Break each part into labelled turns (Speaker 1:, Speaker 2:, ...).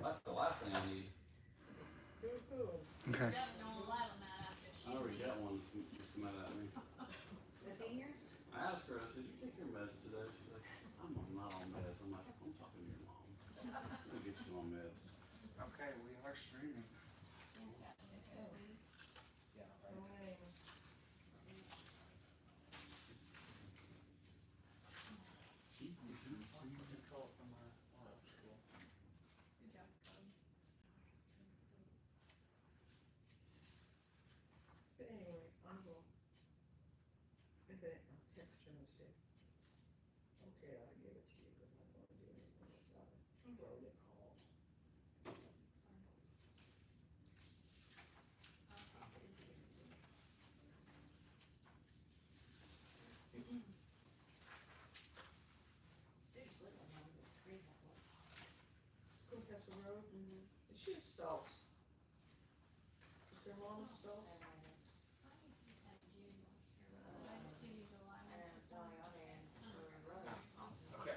Speaker 1: That's the last thing I need.
Speaker 2: Okay.
Speaker 1: I already got one just come out at me.
Speaker 3: The senior?
Speaker 1: I asked her, I said, you take your meds today? She's like, I'm not on meds. I'm like, I'm talking to your mom. I'll get you on meds.
Speaker 2: Okay, we are streaming.
Speaker 3: Fantastic.
Speaker 2: Yeah,
Speaker 3: Right.
Speaker 2: Control from our school.
Speaker 3: Good job.
Speaker 4: But anyway, I will, I'll text her and say, okay, I'll give it to you, because I don't want to do anything without a road call. Greencastle Road, is she a Stokes? Is their mom a Stokes?
Speaker 2: Okay.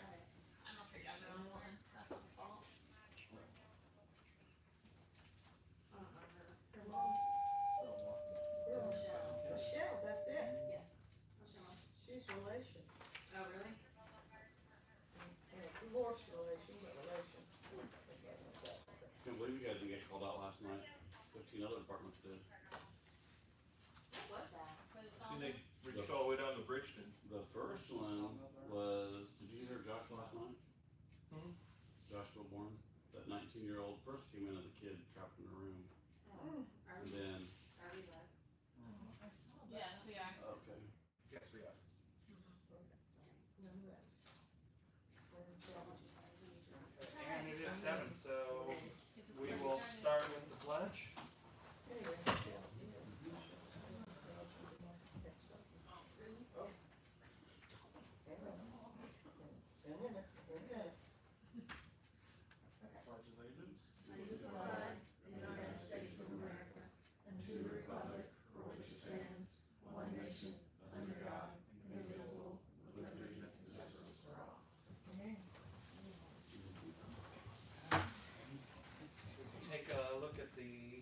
Speaker 3: I'm not figured out their own one. That's my fault. I don't know her.
Speaker 4: Her mom's,
Speaker 3: Michelle.
Speaker 4: Michelle, that's it.
Speaker 3: Yeah. Michelle.
Speaker 4: She's relation.
Speaker 3: Oh, really?
Speaker 4: Yeah, divorce relation, but relation.
Speaker 1: Can't believe you guys didn't get called out last night. 15 other departments did.
Speaker 3: What was that? For the song?
Speaker 5: See, they reached all the way down to Bridgeton.
Speaker 1: The first one was, did you hear Josh last night?
Speaker 5: Hmm?
Speaker 1: Josh Wilborn, that 19-year-old first came in as a kid trapped in a room.
Speaker 3: Are
Speaker 1: And
Speaker 3: we,
Speaker 1: then,
Speaker 3: are we left? Yes, we are.
Speaker 1: okay.
Speaker 2: Yes, we are. And it is 7, so we will start with the pledge.
Speaker 4: Anyway,
Speaker 2: Pledge allegiance.
Speaker 6: To the flag of the United States of America, and to the republic for which it stands, one nation, under God, indivisible, with liberty and justice for all.
Speaker 2: Take a look at the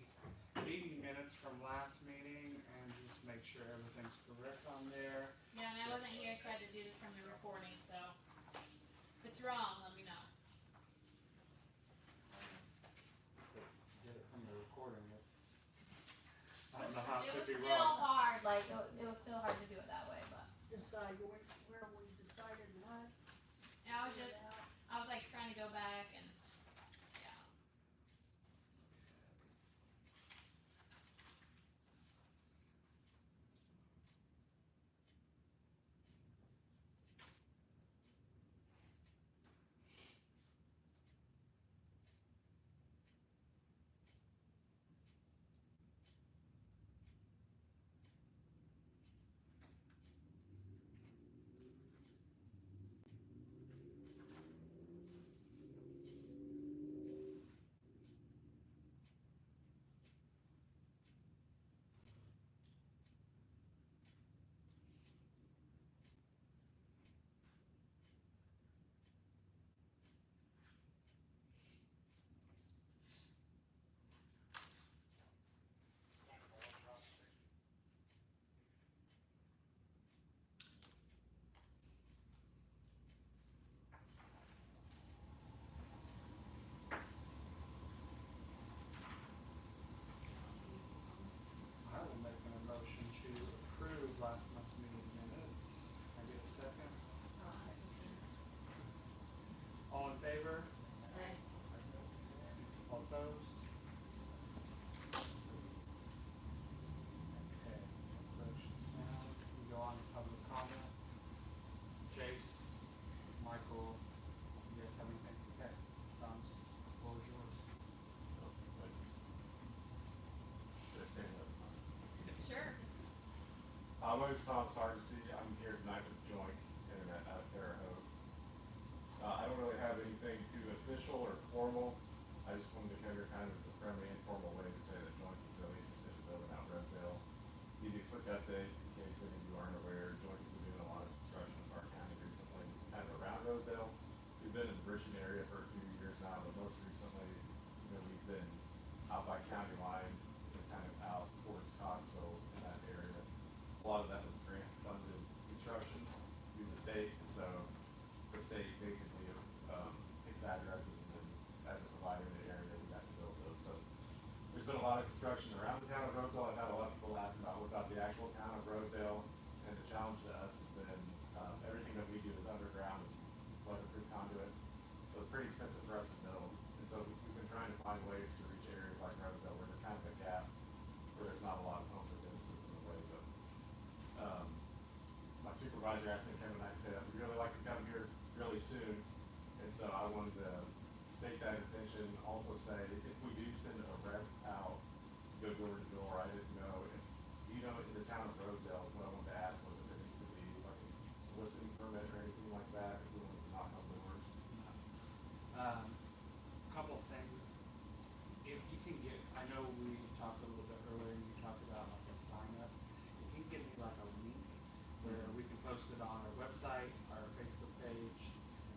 Speaker 2: meeting minutes from last meeting and just make sure everything's correct on there.
Speaker 3: Yeah, and I wasn't here, so I had to do this from the recording, so if it's wrong, let me know.
Speaker 2: Get it from the recording. I don't know how it
Speaker 3: It
Speaker 2: could
Speaker 3: was
Speaker 2: be
Speaker 3: still
Speaker 2: wrong.
Speaker 3: hard, like, it was still hard to do it that way, but.
Speaker 4: decide where we decided what.
Speaker 3: And I was like trying to go back and, yeah.
Speaker 2: I will make an motion to approve last month's meeting minutes. Can I get a second? All in favor? All opposed? Okay, motion now. We go on to public comment. Jace, Michael, you guys have anything? Okay, Tom's, floor is yours.
Speaker 7: Should I say that?
Speaker 3: Sure.
Speaker 7: My name's Tom Sargesi. I'm here tonight with Joint Internet out of Terre Haute. I don't really have anything too official or formal. I just wanted to come here kind of as a friendly, informal way to say that Joint is really interested in building out Rosedale. Give you a quick update in case any of you aren't aware. Joint has been doing a lot of construction in our county recently, kind of around Rosedale. We've been in the Bridgeton area for a few years now, but most recently been a lot of construction around the town of Rosedale. I've had a lot of people ask what about the actual town of Rosedale, and the challenge to us has been everything that we do is underground and weatherproof conduit, so it's pretty expensive for us to build. And so we've been trying to find ways to reach areas like Rosedale where there's kind of a gap, where there's not a lot of homes or businesses in the way. But my supervisor asked me to come tonight and say that we'd really like to come here really soon, and so I wanted to state that intention. Also say if we do send a rep out, go door to door, I didn't know if in the town of Rosedale, what I wanted to ask was if there needs to be like a soliciting permit or anything like that, if we wanted to knock on doors.
Speaker 2: Couple of things. If you can get, I know we talked a little bit earlier, and you talked about like a sign up. If you can give me like a link where we can post it on our website, our Facebook page,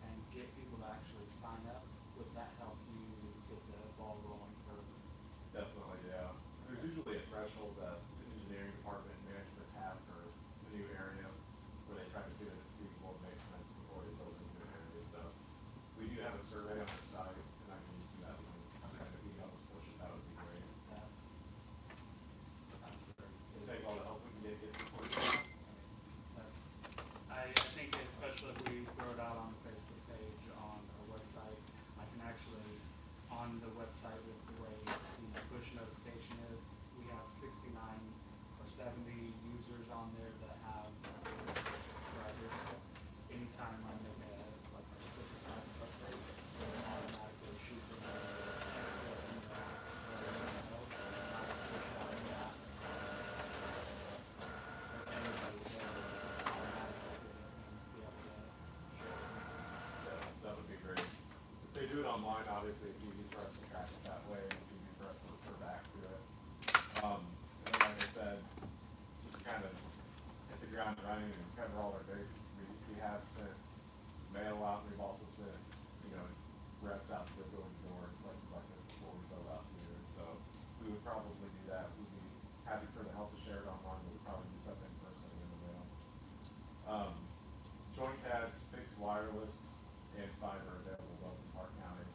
Speaker 2: and get people to actually sign up, would that help you get the ball rolling further?
Speaker 7: Definitely, yeah. There's usually a threshold that the engineering department and management have for the new area where they try to see that it's feasible and makes sense before they build a new area. So we do have a survey on our site, and I can use that link. And if you help us push it, that would be great.
Speaker 2: Sounds very
Speaker 7: We'll
Speaker 2: good.
Speaker 7: take all the help we can get before
Speaker 2: That's, I think especially if we throw it out on the Facebook page, on our website, I can actually, on the website with the way the push notification is, we have 69 or 70 users on there that have subscribers. So anytime I make a like specific type of update, it'll automatically shoot them a text or email, letting them know, and I can push out that. So everybody there will automatically get it and be able to share it.
Speaker 7: Yeah, that would be great. If they do it online, obviously it's easy for us to track it that way, and it's easy for us to refer back to it. And then like I said, just kind of hit the ground running and cover all our bases. We have sent mail out, and we've also sent, reps out to go door to door in places like this before we go out to. And so we would probably do that. We'd be happy for the help to share it online, but we'd probably do something in person in the mail. Joint has fixed wireless and fiber available both in Park County.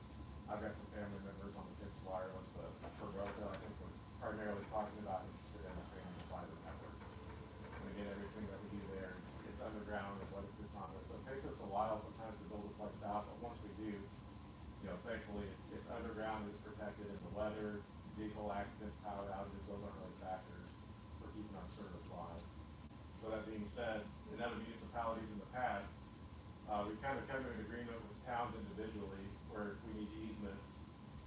Speaker 7: I've got some family members on the fixed wireless, but for Rosedale, I think we're primarily talking about interested in expanding the fiber network. And again, everything that we do there is it's underground and weatherproof conduit. So it takes us a while sometimes to build a place out, but once we do, thankfully it's underground, it's protected, and the weather, vehicle accidents, power outages, those aren't really factors for keeping our service live. So that being said, in other municipalities in the past, we've kind of come to an agreement with towns individually where if we need easements,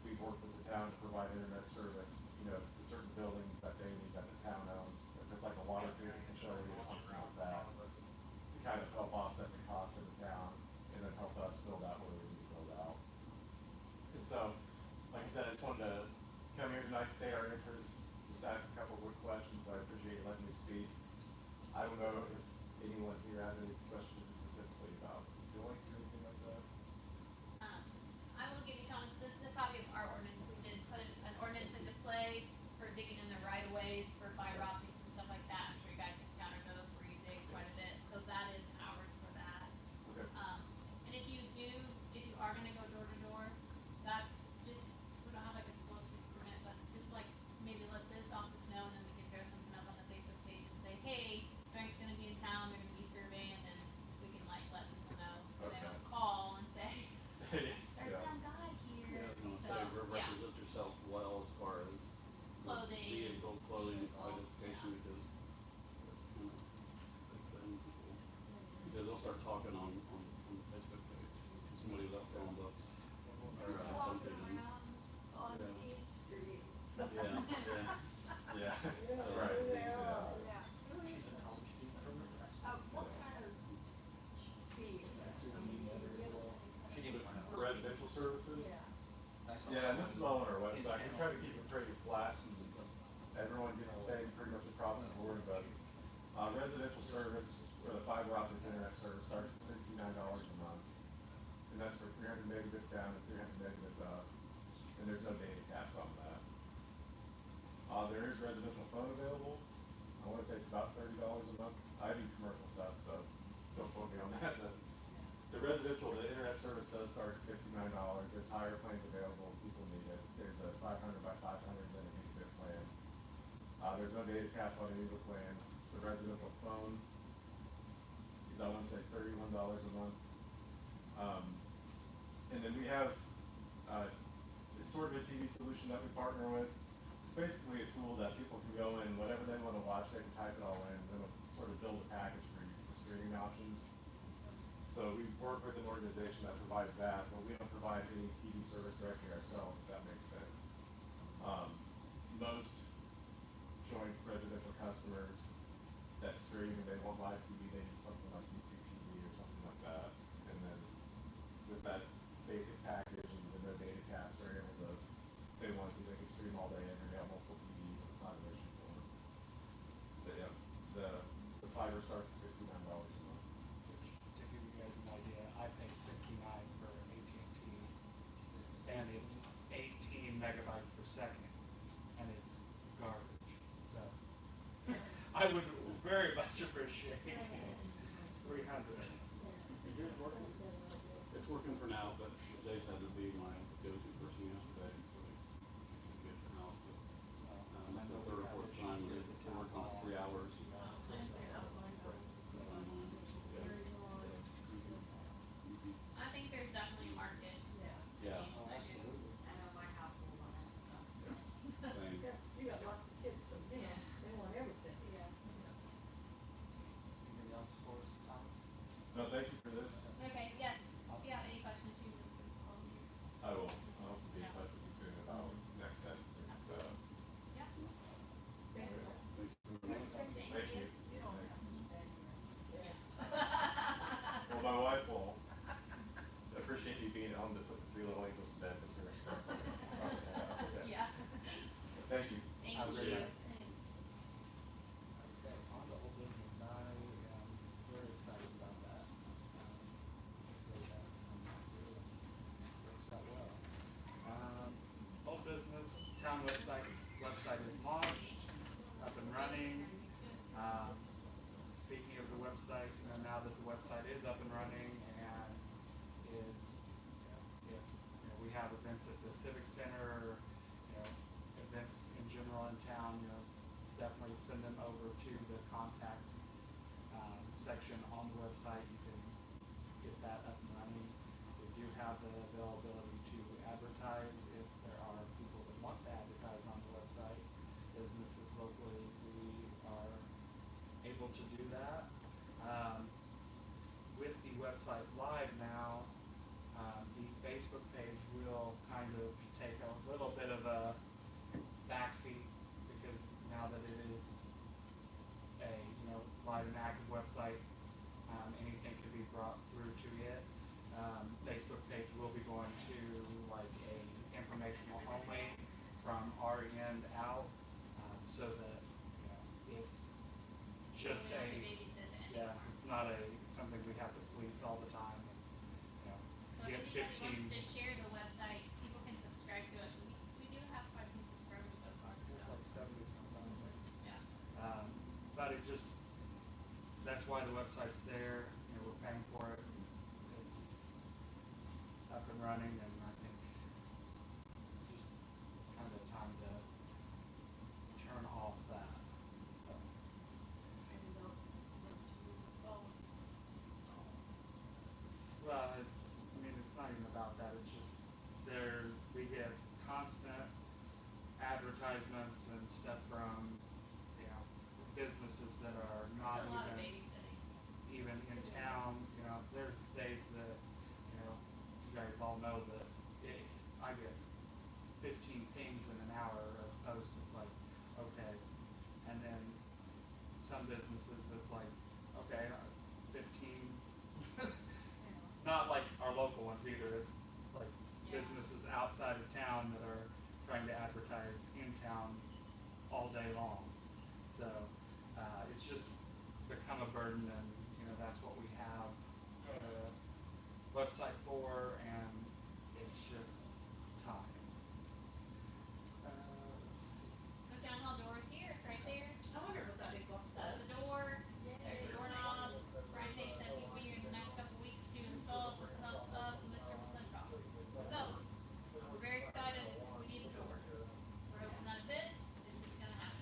Speaker 7: we've worked with the town to provide internet service, to certain buildings that they need that the town owns. If it's like a water treatment facility or something like that, to kind of help offset the cost of the town and then help us build out where we need to build out. And so, like I said, I just wanted to come here tonight, state our interest, just ask a couple quick questions, so I appreciate you letting me speak. I don't know if anyone here has any questions specifically about joint or anything like that.
Speaker 3: I will give you, Thomas, this is a copy of our ordinance. We did put an ordinance into play for digging in the right of ways for fiber optics and stuff like that. I'm sure you guys have encountered those where you dig quite a bit. So that is ours for that.
Speaker 7: Okay.
Speaker 3: And if you are gonna go door to door, that's just, we don't have like a solicitor permit, but just like maybe let this office know, and then we can throw something up on the Facebook page and say, hey, Frank's gonna be in town, they're gonna be surveying, and we can like let people know, so they
Speaker 7: Okay.
Speaker 3: don't call and say, there's
Speaker 7: Yeah.
Speaker 3: some guy here.
Speaker 1: Yeah, I was gonna
Speaker 3: So,
Speaker 1: say,
Speaker 3: yeah.
Speaker 1: represent yourself well as far as
Speaker 3: Clothing,
Speaker 1: vehicle, clothing,
Speaker 3: vehicle,
Speaker 1: identification,
Speaker 3: yeah.
Speaker 1: because that's kind of big thing, people, because they'll start talking on the Facebook page, somebody without selling books. Or
Speaker 3: Just
Speaker 1: have
Speaker 3: walking
Speaker 1: something,
Speaker 3: around on
Speaker 1: Yeah.
Speaker 3: East Street.
Speaker 7: Yeah.
Speaker 1: So,
Speaker 7: Right.
Speaker 3: Yeah.
Speaker 2: She's a college student from Nebraska.
Speaker 3: What kind of fee is that?
Speaker 2: She did it.
Speaker 7: For residential services?
Speaker 3: Yeah.
Speaker 7: Yeah, and this is all on our website. We try to keep it pretty flat, and everyone gets the same pretty much across the board, but residential service for the fiber optic internet service starts at $69 a month. And that's for 300 megabits down and 300 megabits up. And there's no data caps on that. There is residential phone available. I want to say it's about $30 a month. I do commercial stuff, so don't quote me on that. The residential, the internet service does start at $69. There's higher plans available if people need it. There's a 500 by 500 then a gigabit There's no data caps on any of the plans. The residential phone is, I want to say, $31 a month. And then we have, it's sort of a TV solution that we partner with. It's basically a tool that people can go in, whatever they want to watch, they can type it all in, and then it'll sort of build a package for you for streaming options. So we work with an organization that provides that, but we don't provide any TV service directly ourselves, if that makes sense. Most joint residential customers that stream and they want live TV, they need something like YouTube TV or something like that. And then with that basic package and the no data caps, they're able to, if they want to, they can stream all day and they have multiple TVs and it's not an issue for them. But yeah, the fiber starts at $69 a month.
Speaker 2: To give you guys an idea, I pay $69 for AT&T, and it's 18 megabytes per second, and it's garbage. So I would very much appreciate 300.
Speaker 1: It's working for now, but Jay's had to be my go-to person yesterday for to get it out. But, it's the third or fourth time we're working on 3 hours.
Speaker 3: I think there's definitely a market.
Speaker 1: Yeah.
Speaker 3: I do. I know my household on it, so.
Speaker 1: Same.
Speaker 4: You got lots of kids, so they want everything.
Speaker 3: Yeah.
Speaker 2: Anything else for us, Thomas?
Speaker 7: No, thank you for this.
Speaker 3: Okay, yes. If you have any questions, you just please call me.
Speaker 7: I will be in touch with you soon about next steps.
Speaker 3: Yeah.
Speaker 1: Thank you.
Speaker 7: Thank you.
Speaker 4: You don't have to spend yours.
Speaker 7: Well, my wife will appreciate you being home to put the 3 little angels to bed with her. So.
Speaker 3: Yeah.
Speaker 7: Thank you.
Speaker 3: Thank
Speaker 2: Have a great
Speaker 3: you.
Speaker 2: night. Okay, on to old business. I am very excited about that. Hopefully that comes through and works out well. Old business, town website is launched, up and running. Speaking of the website, now that the website is up and running and is, if we have events at the Civic Center, events in general in town, definitely send them over to the contact section on the website. You can get that up and running. We do have the availability to advertise if there are people that want to advertise on the website. Businesses locally, we are able to do that. With the website live now, the Facebook page will kind of take a little bit of a backseat because now that it is a live and active website, anything can be brought through to it. Facebook page will be going to like a informational only from our end out, so that it's just
Speaker 3: We don't have to
Speaker 2: a
Speaker 3: babysit it
Speaker 2: yes,
Speaker 3: anymore.
Speaker 2: it's not something we have to police all the time.
Speaker 3: So if
Speaker 2: Get
Speaker 3: anybody
Speaker 2: 15.
Speaker 3: wants to share the website, people can subscribe to it. We do have quite a few subscribers so far,
Speaker 2: It's
Speaker 3: so,
Speaker 2: like 70 sometimes.
Speaker 3: yeah.
Speaker 2: But it just, that's why the website's there, we're paying for it. It's up and running, and I think it's just kind of time to turn off that. So, well, it's not even about that, it's just, we get constant advertisements and stuff from, businesses that are not
Speaker 3: It's a lot of
Speaker 2: even
Speaker 3: babysitting.
Speaker 2: in town. There's days that, you guys all know that I get 15 pings in an hour of posts. It's like, okay. And then some businesses, it's like, okay, 15, not like our local ones either. It's like
Speaker 3: Yeah.
Speaker 2: businesses outside of town that are trying to advertise in town all day long. So it's just become a burden, and that's what we have the website for, and it's just time. Let's see.
Speaker 3: The town hall door is here, it's right there.
Speaker 4: I wonder what that big box
Speaker 3: That's
Speaker 4: is.
Speaker 3: the door, there's the doorknob. Brian Day said he'll be here in the next couple weeks to install with the help of Mr. McClintock. So, we're very excited, we need a door. We're hoping that it fits, it's just gonna happen.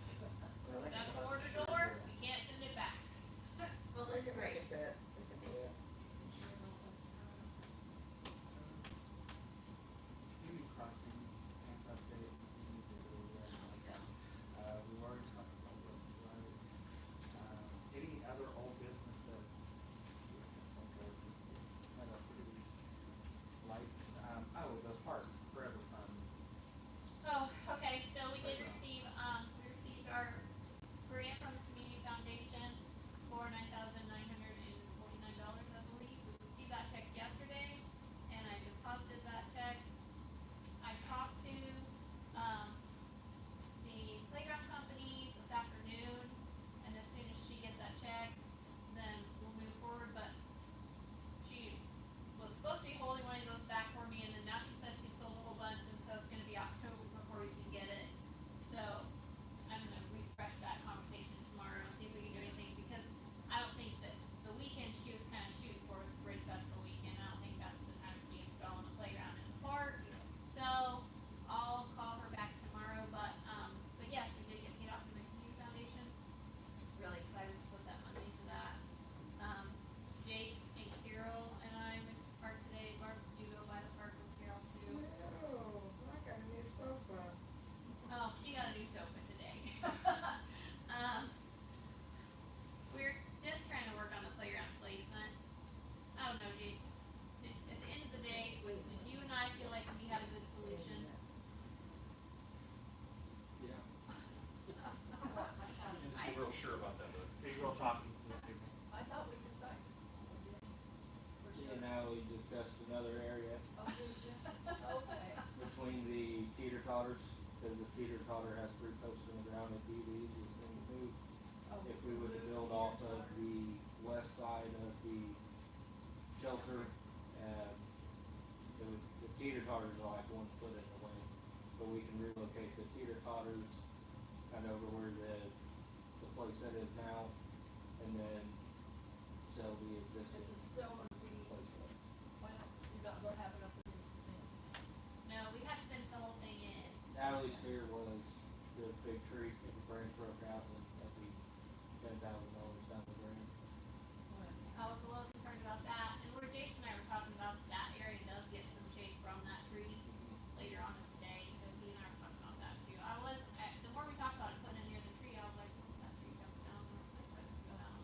Speaker 2: the teeter-totter has 3 posts in the ground, it'd be the easiest thing to move.
Speaker 4: Oh,
Speaker 2: If we would
Speaker 4: move the
Speaker 2: build off of
Speaker 4: teeter-totter.
Speaker 2: the west side of the shelter, the teeter-totters are like 1 foot in the way, but we can relocate the teeter-totters kind of over where the place that is now, and then sell the existing
Speaker 4: Is it still gonna be,
Speaker 2: place there.
Speaker 4: well, you're not gonna have it up against the fence?
Speaker 3: No, we have to fence the whole thing in.
Speaker 2: Natalie's fear was the big tree, if the branch broke out, then that'd be $10,000 down the drain.
Speaker 3: I was a little concerned about that, and where Jason and I were talking about, that area does get some shade from that tree later on in the day, so he and I were talking about that too. The more we talked about it putting it near the tree, I was like, well, that tree comes down, I was like, go down.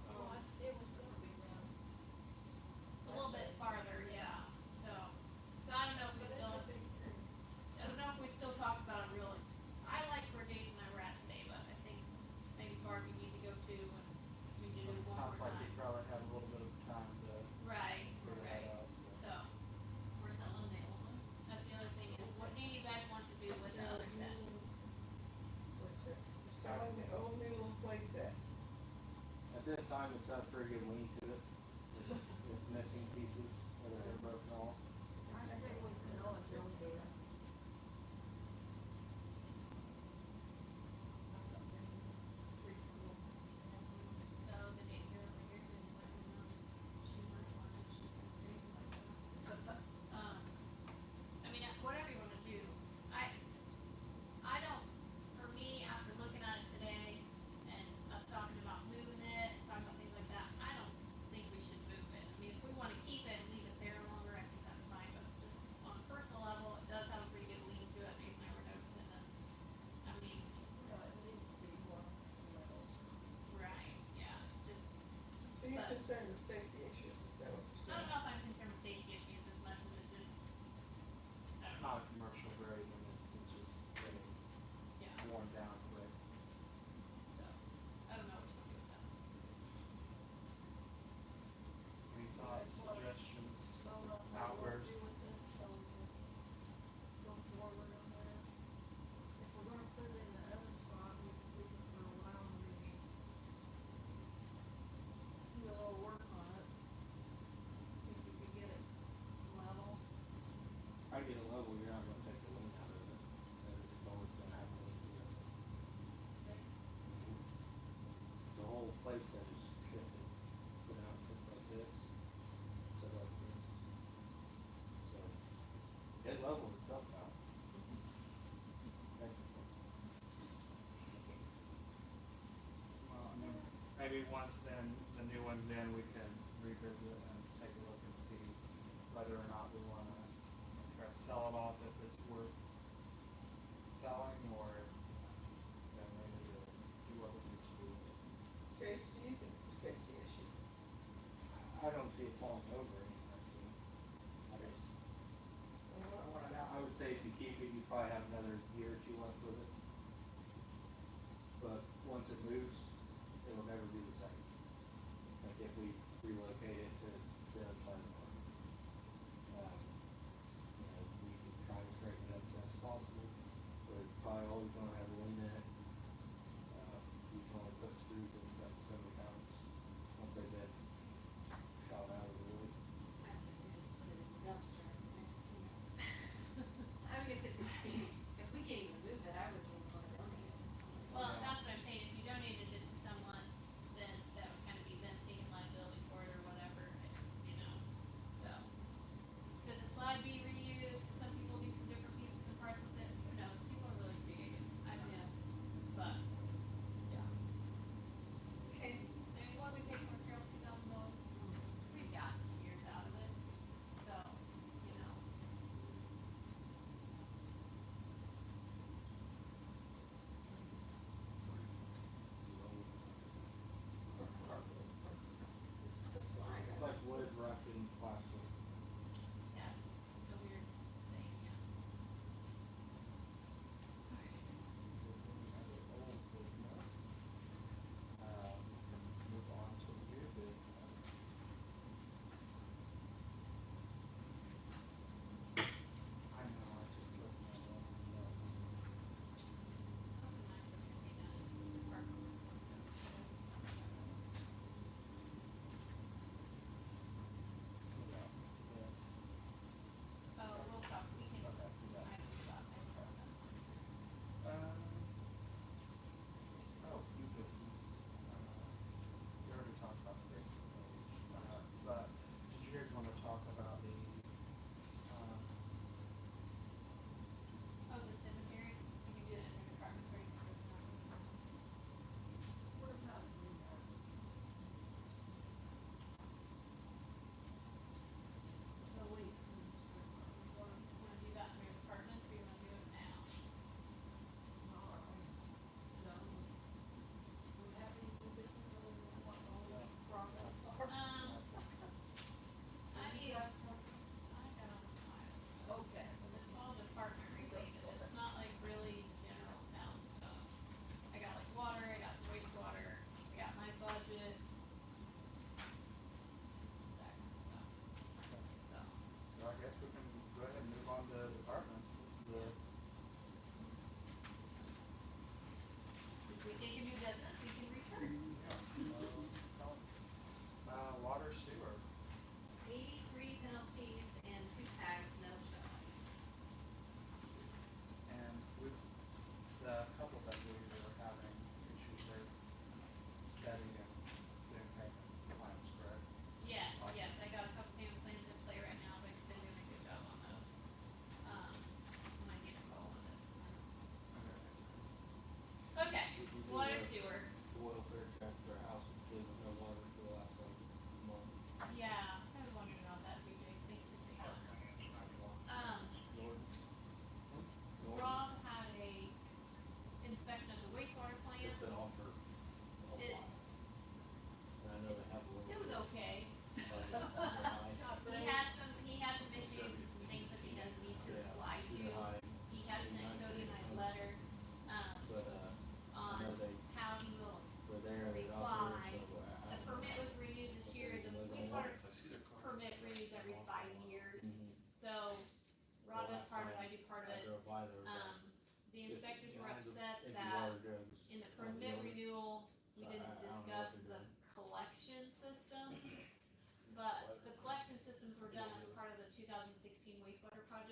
Speaker 4: Oh, it was gonna be round.
Speaker 3: A little bit farther, yeah, so I don't know if we
Speaker 4: But it's
Speaker 3: still,
Speaker 4: a big tree.
Speaker 3: I don't know if we still talk about it really. I like where Jason and I were at today, but I think maybe Barb, you need to go too, and we need to do
Speaker 2: It
Speaker 3: one
Speaker 2: sounds
Speaker 3: more
Speaker 2: like you
Speaker 3: time.
Speaker 2: probably have a little bit of time to
Speaker 3: Right,
Speaker 2: figure that
Speaker 3: right.
Speaker 2: out, so.
Speaker 3: So, we're selling the old one. That's the other thing is, what do you guys want to do with the other set?
Speaker 4: What's it? Selling the old new little place set.
Speaker 2: At this time, it's got a pretty good lean to it, with missing pieces that have been broken off.
Speaker 4: I think we sell it, don't we? Preschool.
Speaker 3: So, the daycare over here, didn't let me know. She might want it, she's crazy like that. But, I mean, whatever you wanna do, I don't, for me, after looking at it today, and us talking about moving it, talking about things like that, I don't think we should move it. I mean, if we wanna keep it and leave it there longer, I think that's fine, but just on a personal level, it does have a pretty good lean to it, Jason and I were noticing it. I mean,
Speaker 4: No, it needs to be more metals.
Speaker 3: right, yeah, it's just,
Speaker 4: So you're concerned with safety issues, is that what
Speaker 3: I
Speaker 4: you're
Speaker 3: don't
Speaker 4: saying?
Speaker 3: know if I'm concerned with safety issues as much as it just, I
Speaker 2: It's
Speaker 3: don't know,
Speaker 2: not a commercial grade, and it's just getting
Speaker 3: yeah,
Speaker 2: worn down quick.
Speaker 3: so, I don't know what to do with that.
Speaker 2: Any thoughts, suggestions?
Speaker 4: Vote on what you wanna
Speaker 2: Outburst.
Speaker 4: do with it, so we can go forward on that. If we're gonna put it in the other spot, we can for a while, maybe do a little work on it. Think we could get it level.
Speaker 2: I get a level, you're not gonna take the lean out of it, and it's always gonna have a lean to it. The whole place set is shifted, but now it sits like this, instead of like this. So, it leveled itself out. Technically. Well, I mean, maybe once then, the new one's in, we can revisit and take a look and see whether or not we wanna try to sell it off if it's worth selling, or if, then we need to do what we need to do with it.
Speaker 4: Jason, do you think it's a safety issue?
Speaker 2: I don't see it falling over anytime soon. I just, I would say if you keep it, you probably have another year or 2 left with it. But once it moves, it'll never be the same. Like if we relocate it to the other side of the park. You know, we can try to straighten it up as best as possible, but it's probably always gonna have a lean in it. You can only put screws in so many times, once they've been shot out of the wood.
Speaker 6: I said we just put it in the dumpster next to you. I mean, if we can't even move it, I would think we'll donate it.
Speaker 3: Well,
Speaker 2: Yeah.
Speaker 3: that's what I'm saying, if you donated it to someone, then that would kind of be them taking liability for it or whatever, and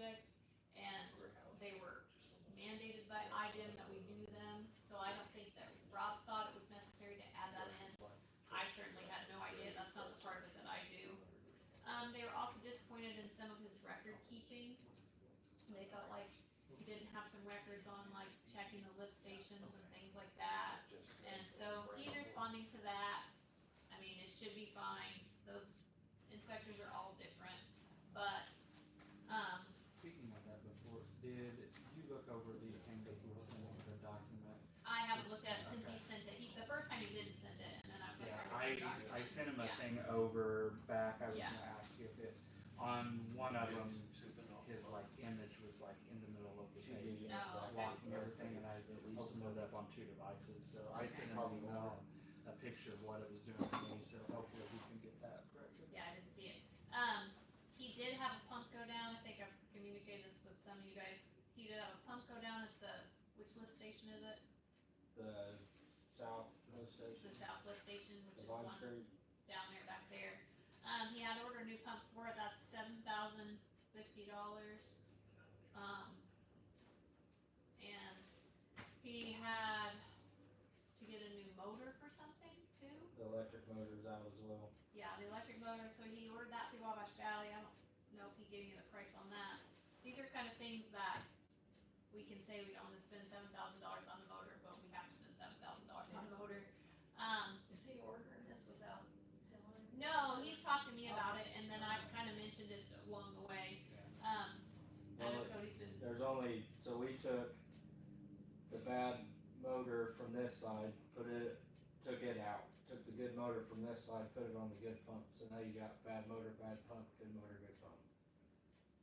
Speaker 3: project, and they were mandated by IDIM that we do them, so I don't think that Rob thought it was necessary to add that in. I certainly had no idea, that's not the part of it that I do. They were also disappointed in some of his record keeping. They felt like he didn't have some records on like checking the lift stations and things like that. And so he's responding to that. I mean, it should be fine. Those inspectors are all different, but,
Speaker 2: Speaking of that before, did you look over the thing that he was sending, the document?
Speaker 3: I haven't looked at it since he sent it. The first time he didn't send it, and then I was like,
Speaker 2: Yeah,
Speaker 3: where's the document?
Speaker 2: I sent him a
Speaker 3: Yeah.
Speaker 2: thing over back, I was
Speaker 3: Yeah.
Speaker 2: gonna ask you if it, on one of them, his like image was like in the middle of the page,
Speaker 3: Oh, okay.
Speaker 2: blocking everything, and I opened it up on 2 devices, so I sent him an email, a picture of what it was doing to me, so hopefully he can get that corrected.
Speaker 3: Yeah, I didn't see it. He did have a pump go down. I think I've communicated this with some of you guys. He did have a pump go down at the, which lift station is it?
Speaker 6: The south lift
Speaker 3: The
Speaker 6: station,
Speaker 3: south lift station, which
Speaker 6: the
Speaker 3: is
Speaker 6: Vine
Speaker 3: one
Speaker 6: Street.
Speaker 3: down there, back there. He had to order a new pump for it. That's $7,050. And he had to get a new motor for something too.
Speaker 6: The electric motor's out as well.
Speaker 3: Yeah, the electric motor, so he ordered that through Wabash Valley. I don't know if he gave me the price on that. These are kind of things that we can say we don't wanna spend $7,000 on the motor, but we have to spend $7,000 on the motor.
Speaker 4: Is he ordering this without telling?
Speaker 3: No, he's talked to me about it, and then I've kinda mentioned it along the way. I know Cody's been,
Speaker 6: There's only, so we took the bad motor from this side, took it out. Took the good motor from this side, put it on the good pump. So now you got bad motor, bad pump, good motor, good pump.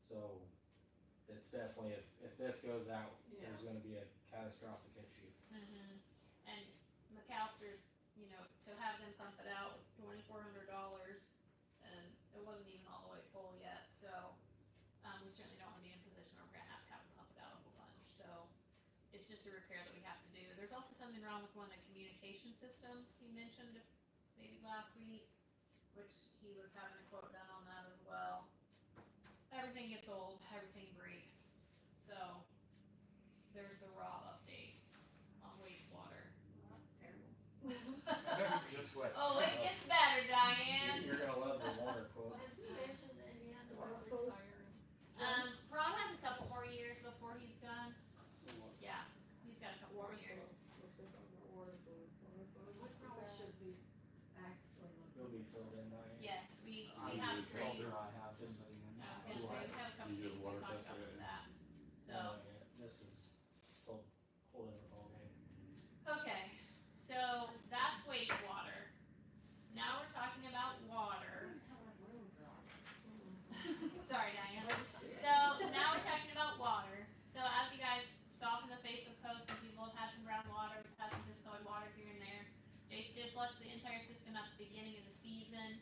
Speaker 6: So it's definitely, if this goes out, there's gonna be a catastrophic issue.
Speaker 3: and McAllister's, you know, to have them pump it out was $2,400, and it wasn't even all the way full yet, so, we certainly don't wanna be in a position where we're gonna have to have them pump it out a whole bunch, so it's just a repair that we have to do. There's also something wrong with one of the communication systems he mentioned maybe last week, which he was having a quote done on that as well. Everything gets old, everything breaks, so there's the raw update on wastewater.
Speaker 4: Well, that's terrible.
Speaker 2: Just what?
Speaker 3: Oh, it gets better, Diane.
Speaker 6: You're gonna love the water quote.
Speaker 4: Has he mentioned that he had to
Speaker 6: Water
Speaker 4: retire?
Speaker 3: Ron has a couple more years before he's done. Yeah, he's got a couple more years.
Speaker 4: We probably should be actively
Speaker 6: You'll
Speaker 4: looking.
Speaker 6: be filled in, Diane.
Speaker 3: Yes, we
Speaker 2: I'm
Speaker 3: have
Speaker 2: just
Speaker 3: three.
Speaker 2: sure I have somebody in.
Speaker 3: I was gonna say, we have a couple
Speaker 1: Use your
Speaker 3: things we
Speaker 1: water
Speaker 3: talked
Speaker 1: tester,
Speaker 3: about with
Speaker 1: yeah.
Speaker 3: that, so.
Speaker 6: This is whole different ballgame.
Speaker 3: Okay, so that's wastewater. Now we're talking about water. Sorry, Diane. So now we're talking about water. So as you guys saw from the Facebook post, some people have had some brown water, we've had some discolored water here and there. Jace did flush the entire system at the beginning of the season,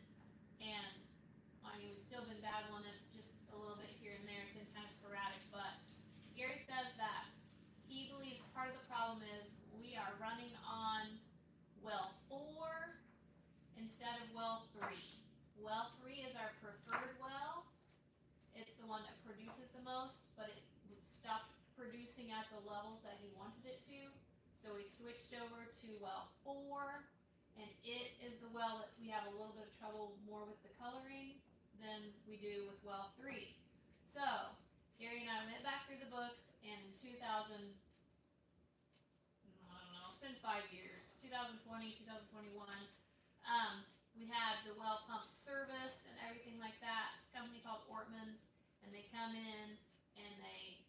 Speaker 3: and I mean, we've still been battling it just a little bit here and there. It's been kind of sporadic, but Gary says that he believes part of the problem is we are running on well 4 instead of well 3. Well 3 is our preferred well. It's the one that produces the most, but it would stop producing at the levels that he wanted it to. So we switched over to well 4, and it is the well that we have a little bit of trouble more with the coloring than we do with well 3. So Gary and I went back through the books, and in 2000, I don't know, it's been 5 years, 2020, 2021, we had the well pump serviced and everything like that. It's a company called Ortman's, and they come in and they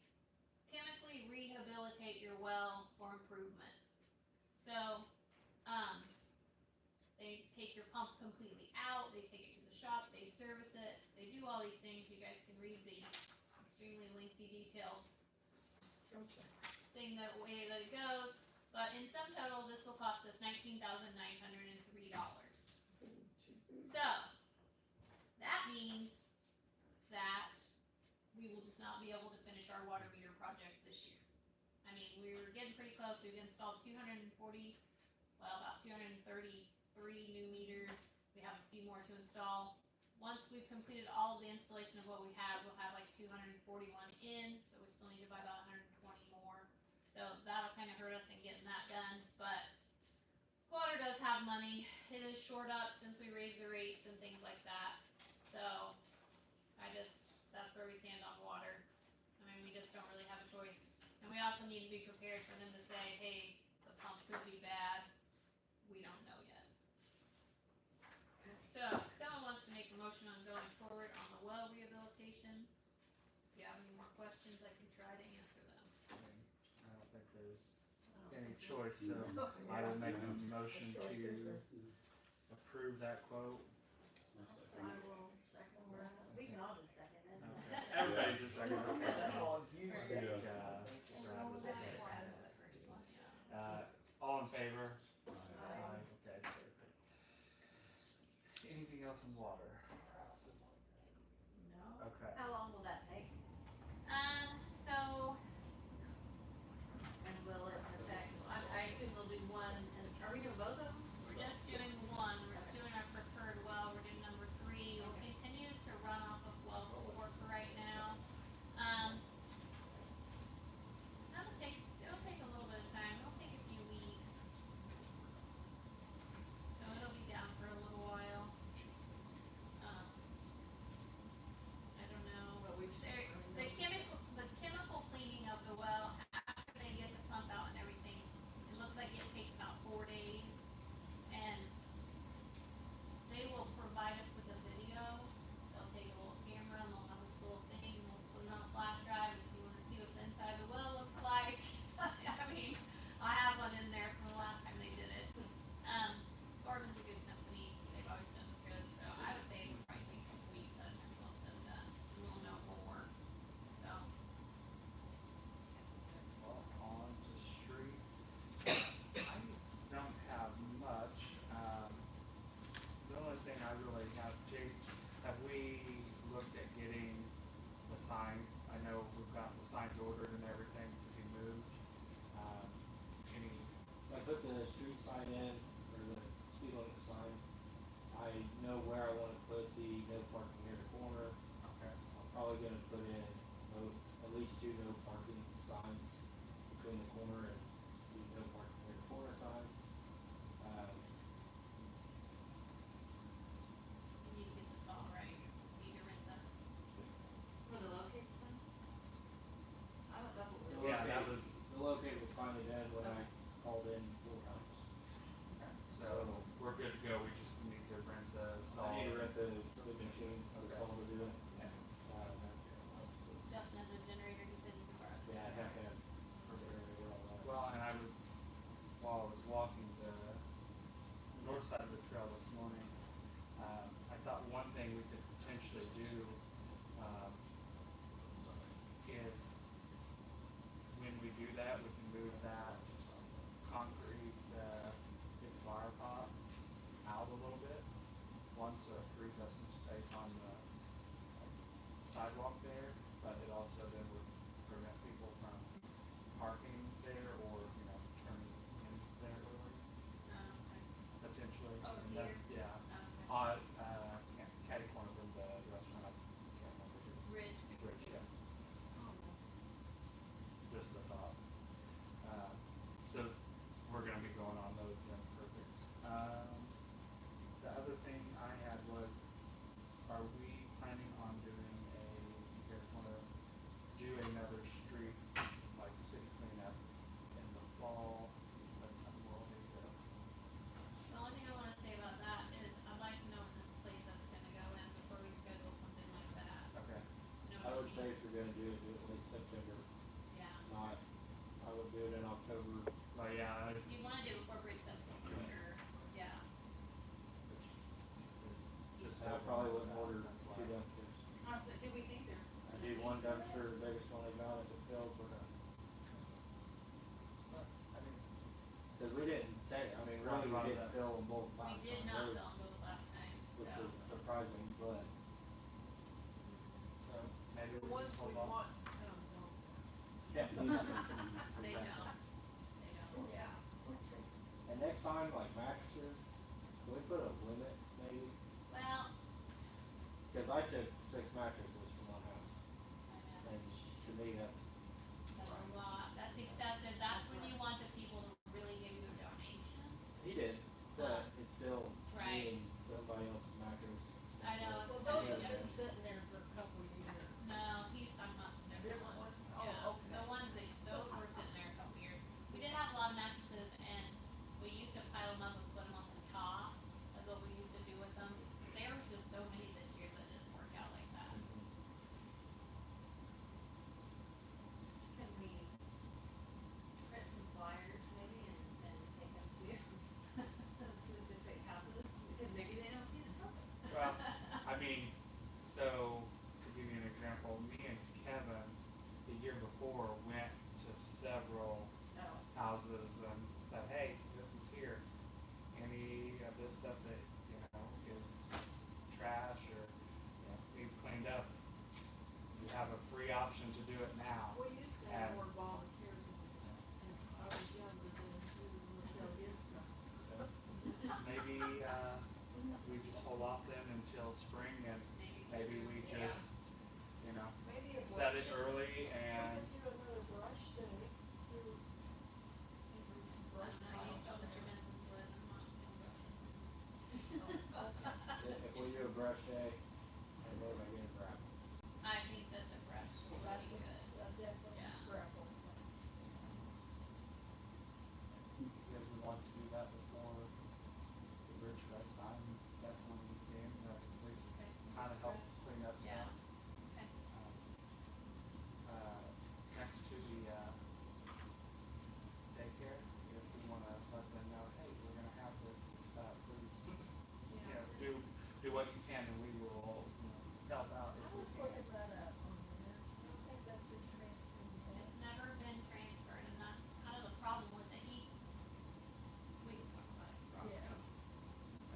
Speaker 3: chemically rehabilitate your well for improvement. So, they take your pump completely out, they take it to the shop, they service it, they do all these things. You guys can read the extremely lengthy detailed thing that way that it goes. But in sum total, this will cost us $19,903. So, that means that we will just not be able to finish our water meter project this year. I mean, we're getting pretty close. We've installed 240, well, about 233 new meters. We have a few more to install. once we've completed all of the installation of what we have, we'll have like 241 in, so we still need to buy about 120 more. So that'll kind of hurt us in getting that done, but water does have money. It is short up since we raised the rates and things like that. So that's where we stand on water. I mean, we just don't really have a choice. And we also need to be prepared for them to say, hey, the pump could be bad. We don't know yet. So, if someone wants to make a motion on going forward on the well rehabilitation. If you have any more questions, I can try to answer them.
Speaker 2: I don't think there's any choice, so I will make a motion to approve that quote.
Speaker 1: I
Speaker 4: I
Speaker 1: second it.
Speaker 4: will second that.
Speaker 8: We can all just second it.
Speaker 2: Okay. Everybody just second.
Speaker 8: Oh, you
Speaker 2: said it.
Speaker 3: That was the first one, yeah.
Speaker 2: All in favor?
Speaker 4: Aye.
Speaker 2: Okay, perfect. Anything else in water?
Speaker 3: No.
Speaker 2: Okay.
Speaker 8: How long will that take?
Speaker 3: So,
Speaker 8: And will it affect, I assume they'll do one, and are we doing both of them?
Speaker 3: we're just doing one, we're just doing our preferred well, we're doing number 3, we'll continue to run off of well 4 for right now. It'll take a little bit of time, it'll take a few weeks. So it'll be down for a little while. I don't know,
Speaker 8: But we
Speaker 3: the chemical cleaning of the well, after they get the pump out and everything, it looks like it takes about 4 days. And they will provide us with a video. They'll take a little camera and they'll have this little thing and they'll put it on a flash drive if you want to see what the inside of the well looks like. I mean, I have one in there from the last time they did it. Gordon's a good company. They've always done good. So I would say it would probably take a couple weeks by the time it's all said and done. We'll know more. So.
Speaker 2: Well, on to street. I don't have much. The only thing I really have, Jason, have we looked at getting the sign? I know we've got the signs ordered and everything to be moved. Any,
Speaker 6: I put the street sign in, or the speed limit sign. I know where I wanna put the no parking near the corner.
Speaker 2: okay,
Speaker 6: I'm probably gonna put in at least 2 no parking signs between the corner and the no parking near the corner sign.
Speaker 3: You need to get this all right. You need to rent the.
Speaker 8: For the locate one? I thought that's what we
Speaker 6: The
Speaker 8: were.
Speaker 2: Yeah, that
Speaker 6: locate-
Speaker 2: was-
Speaker 6: The locate was finally done when I called in 4 times.
Speaker 2: so we're good to go. We just need to rent the saw.
Speaker 6: I need to rent the machines, the saw to do it.
Speaker 3: Justin has a generator. He said you can borrow.
Speaker 6: Yeah, I have to have all that.
Speaker 2: Well, and while I was walking the north side of the trail this morning, I thought one thing we could potentially do, is when we do that, we can move that concrete, big fire pot out a little bit. One, so it frees up some space on the sidewalk there, but it also then would prevent people from parking there or, turning in there early,
Speaker 3: Okay.
Speaker 2: potentially.
Speaker 3: Oh,
Speaker 2: And that-
Speaker 3: here?
Speaker 2: Yeah,
Speaker 3: Okay.
Speaker 2: catty corner from the restaurant, I can't remember.
Speaker 3: Ridge.
Speaker 2: Ridge, yeah,
Speaker 8: Oh,
Speaker 2: just a thought. So we're gonna be going on those then, perfect. The other thing I had was, are we planning on doing you guys wanna do another street, like city cleanup in the fall? Is that something we'll need to?
Speaker 3: The only thing I want to say about that is I'd like to know in this place that's going to go in before we schedule something like that.
Speaker 2: Okay,
Speaker 3: Know
Speaker 6: I
Speaker 3: what
Speaker 6: would
Speaker 3: mean?
Speaker 6: say if you're gonna do it late September,
Speaker 3: Yeah.
Speaker 6: not, I would do it in October.
Speaker 2: but yeah,
Speaker 3: If you want to do it before Bridge Festival, for sure. Yeah.
Speaker 2: it's just.
Speaker 6: And I probably wouldn't order
Speaker 2: That's why.
Speaker 6: 2 dumpsters.
Speaker 8: honestly, do we think there's?
Speaker 6: I did 1 dumpster, the biggest one I got, if it fails, we're done.
Speaker 2: I mean,
Speaker 6: Cause we didn't really, we didn't fill them both
Speaker 3: We
Speaker 6: last
Speaker 3: did
Speaker 6: time,
Speaker 3: not
Speaker 6: those-
Speaker 3: film those last time,
Speaker 6: which
Speaker 3: so.
Speaker 6: was surprising, but.
Speaker 2: so maybe
Speaker 4: The
Speaker 2: we
Speaker 4: ones
Speaker 2: just
Speaker 4: we
Speaker 2: hold off.
Speaker 4: want, don't.
Speaker 6: Yeah.
Speaker 3: They don't. They don't.
Speaker 4: Yeah.
Speaker 6: And next time, like mattresses, can we put a limit maybe?
Speaker 3: Well,
Speaker 6: Cause I took 6 mattresses from one house,
Speaker 3: I know.
Speaker 6: and to me, that's,
Speaker 3: That's a lot, that's excessive, that's when you want the people to really give you a donation.
Speaker 6: he did, but it's still
Speaker 3: Right.
Speaker 6: me and somebody else's mattress.
Speaker 3: I know, it's
Speaker 4: Well, those have been sitting there for a couple of years.
Speaker 3: No, he's talking about some different
Speaker 4: Different
Speaker 3: ones.
Speaker 4: ones? Oh,
Speaker 3: Yeah,
Speaker 4: okay.
Speaker 3: the ones that, those were sitting there a couple years. We did have a lot of mattresses and we used to pile them up and put them on the top. That's what we used to do with them. There was just so many this year that didn't work out like that.
Speaker 8: Can we print some flyers maybe and take them to some specific houses, because maybe they don't see the purpose.
Speaker 2: Well, I mean, so to give you an example, me and Kevin, the year before, went to several
Speaker 8: Oh,
Speaker 2: houses and said, hey, this is here. Any of this stuff that, you know, is trash or, you know, needs cleaned up, you have a free option to do it now.
Speaker 4: We used to have
Speaker 2: And-
Speaker 4: more volunteers and I was younger than Rosedale did stuff.
Speaker 2: Maybe, we just hold off then until spring and maybe we
Speaker 8: Yeah.
Speaker 2: just, you know,
Speaker 4: Maybe it
Speaker 2: set it
Speaker 4: was.
Speaker 2: early and,
Speaker 4: We could do another brush day. Do some
Speaker 3: I
Speaker 4: brush
Speaker 3: don't know, you
Speaker 4: piles
Speaker 3: saw
Speaker 4: in
Speaker 3: Mr.
Speaker 4: there.
Speaker 3: Benson's wood and I'm still brushing.
Speaker 6: If we do a brush day, and we're gonna get a grab.
Speaker 3: I think that the brush would
Speaker 4: That's
Speaker 3: be good.
Speaker 4: definitely
Speaker 3: Yeah.
Speaker 4: gravel.
Speaker 2: because we want to do that before the bridge rest time, definitely we can, at least kind of help clean up
Speaker 3: Yeah.
Speaker 2: some.
Speaker 3: Okay.
Speaker 2: Next to the, daycare, if we wanna let them know, hey, we're gonna have this, please, you know, do what you can and we will, you know, help out if
Speaker 4: I
Speaker 2: we
Speaker 4: was
Speaker 2: can.
Speaker 4: looking that up on there. I don't think that's been transferred yet.
Speaker 3: It's never been transferred and that's kind of the problem with it. We can talk about it. probably.
Speaker 4: Yeah.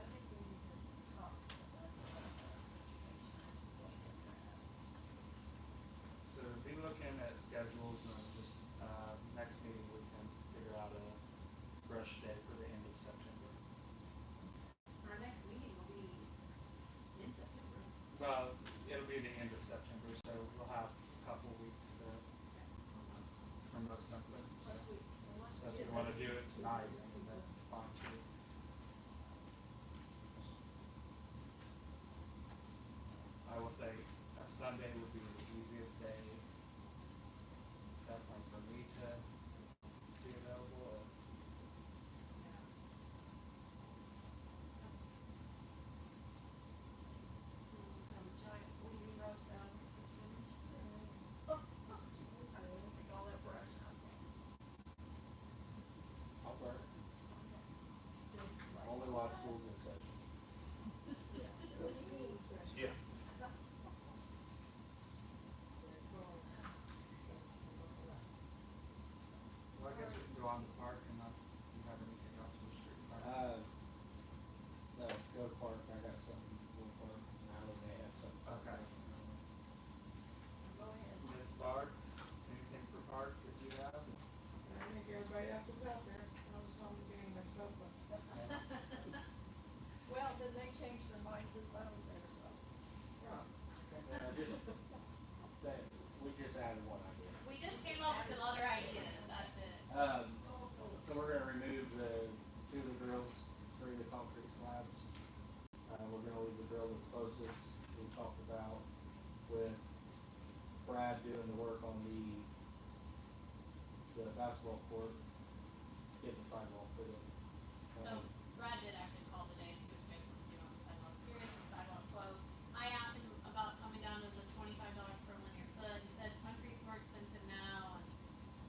Speaker 4: I think we need to talk to somebody about that situation.
Speaker 2: So be looking at schedules and just, next meeting we can figure out a brush day for the end of September.
Speaker 8: our next meeting will be in September.
Speaker 2: Well, it'll be the end of September, so we'll have a couple weeks to promote something.
Speaker 4: Unless we
Speaker 2: Unless we
Speaker 4: get
Speaker 2: wanna
Speaker 4: ready
Speaker 2: do it
Speaker 4: to
Speaker 2: tonight,
Speaker 4: do
Speaker 2: I mean, that's fine too. I will say, a Sunday would be the easiest day, definitely for me to be available.
Speaker 4: Have a giant weedy roast out of the cemetery. I don't think all that brush out there.
Speaker 6: I'll burn it.
Speaker 4: This is like.
Speaker 6: Only while school's in session.
Speaker 4: Yeah. Those meetings are-
Speaker 5: Yeah.
Speaker 2: Well, I guess we can go on to the park unless you have anything else for street park.
Speaker 6: No, go to park, I got something for park, now they may have something.
Speaker 2: Okay.
Speaker 4: Go ahead.
Speaker 2: Miss Barb, anything for park that you have?
Speaker 4: I think everybody else was out there. I was home getting my sofa. Well, then they changed their minds since I was there, so.
Speaker 6: We just added one idea.
Speaker 3: We just came up with some other ideas, that's it.
Speaker 6: So we're gonna remove the two of the grills, three of the concrete slabs. We're gonna leave the grill that's closest, we talked about with Brad doing the work on the basketball court, getting the sidewalk put in.
Speaker 3: So Brad did actually call today and see what you guys want to do on the sidewalk. Here is the sidewalk quote. I asked him about coming down to the $25 per linear foot. He said concrete's more expensive now and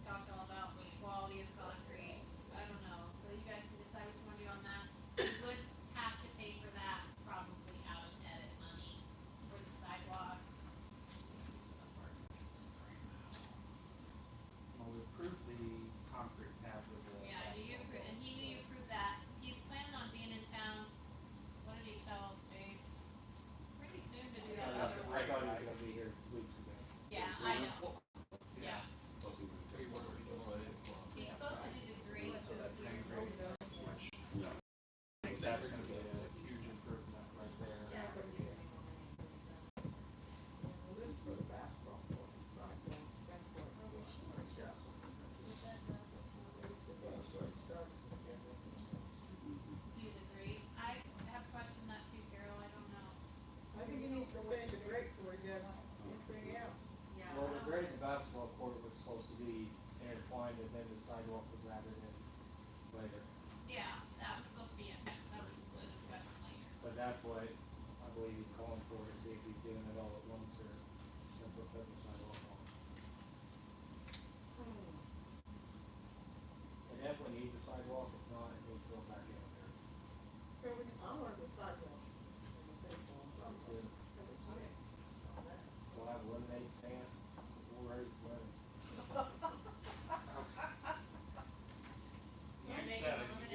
Speaker 3: talked all about the quality of concrete. I don't know. So you guys can decide what you want to do on that. You would have to pay for that probably out of edit money for the sidewalks.
Speaker 2: Well, we approved the concrete pad with the.
Speaker 3: Yeah, do you approve, and he knew you approved that. He's planning on being in town. What did he tell us, Chase? Pretty soon to do that
Speaker 6: I
Speaker 3: other
Speaker 6: thought he
Speaker 3: work.
Speaker 6: was gonna be here weeks ago.
Speaker 3: Yeah, I know. Yeah.
Speaker 1: Plus we can take whatever you want.
Speaker 3: He's supposed to do the green.
Speaker 2: Which,
Speaker 1: Yeah.
Speaker 2: I think that's gonna be a huge improvement right there.
Speaker 8: Yeah.
Speaker 6: basketball court was supposed to be intertwined and then the sidewalk was added in later.
Speaker 3: Yeah, that was supposed to be, that was a discussion later.
Speaker 6: But that's what I believe he's calling for, to see if he's doing it all at once or simply putting the sidewalk on. It definitely needs a sidewalk, if not, it needs to go back in there.
Speaker 4: I want the sidewalk.
Speaker 6: Good. We'll have a lemonade stand, we'll raise lemon.
Speaker 2: Like you said, you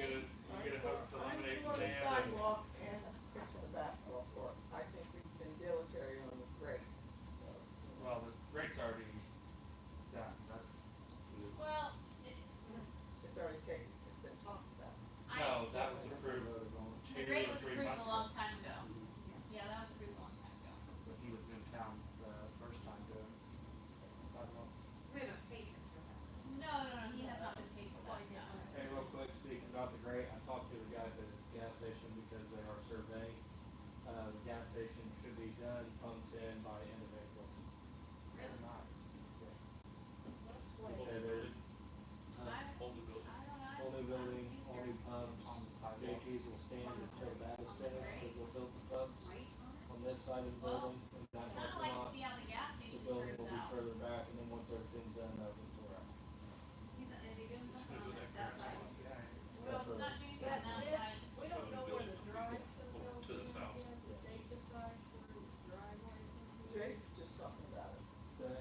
Speaker 2: get a host the lemonade
Speaker 4: For the
Speaker 2: stand.
Speaker 4: sidewalk and fixing the basketball court, I think we've been dilatory on the grade, so.
Speaker 2: Well, the rate's already done, that's,
Speaker 3: Well,
Speaker 4: It's already taken, it's been talked about.
Speaker 2: no, that was approved
Speaker 3: the
Speaker 2: 2
Speaker 3: grade
Speaker 2: or
Speaker 3: was
Speaker 2: 3
Speaker 3: approved
Speaker 2: months
Speaker 3: a
Speaker 2: ago.
Speaker 3: long time ago. Yeah, that was approved a long time ago.
Speaker 2: But he was in town the first time doing sidewalks.
Speaker 8: We haven't paid him for that.
Speaker 3: No, he has not been paid for that, no.
Speaker 6: Hey, real quick, speaking about the grate, I talked to the guy at the gas station because they are surveying. The gas station should be done, pumped in by end of April.
Speaker 2: Really nice.
Speaker 6: Yeah.
Speaker 4: That's
Speaker 6: They
Speaker 4: what.
Speaker 6: said they're,
Speaker 1: Whole new building.
Speaker 3: I don't know.
Speaker 6: whole new building, all new pumps,
Speaker 2: On the sidewalk.
Speaker 6: JTs will stand until that is finished, because they'll build the pumps
Speaker 8: Rate on it?
Speaker 6: on this side of the building, and that
Speaker 3: Kinda
Speaker 6: parking
Speaker 3: like to
Speaker 6: lot.
Speaker 3: see how the gas
Speaker 6: The
Speaker 3: station
Speaker 6: building
Speaker 3: turns
Speaker 6: will be
Speaker 3: out.
Speaker 6: further back, and then once everything's done, they'll be tore out.
Speaker 8: Is he doing something on
Speaker 1: Good with
Speaker 8: that
Speaker 1: that
Speaker 8: side?
Speaker 2: Yeah.
Speaker 6: That's
Speaker 3: Not
Speaker 6: right.
Speaker 3: doing
Speaker 4: That
Speaker 3: that
Speaker 4: ditch,
Speaker 3: outside.
Speaker 4: we don't know where the drive's gonna go.
Speaker 5: To the south.
Speaker 4: The state decides where the driveway's gonna be. Jason's just talking about it.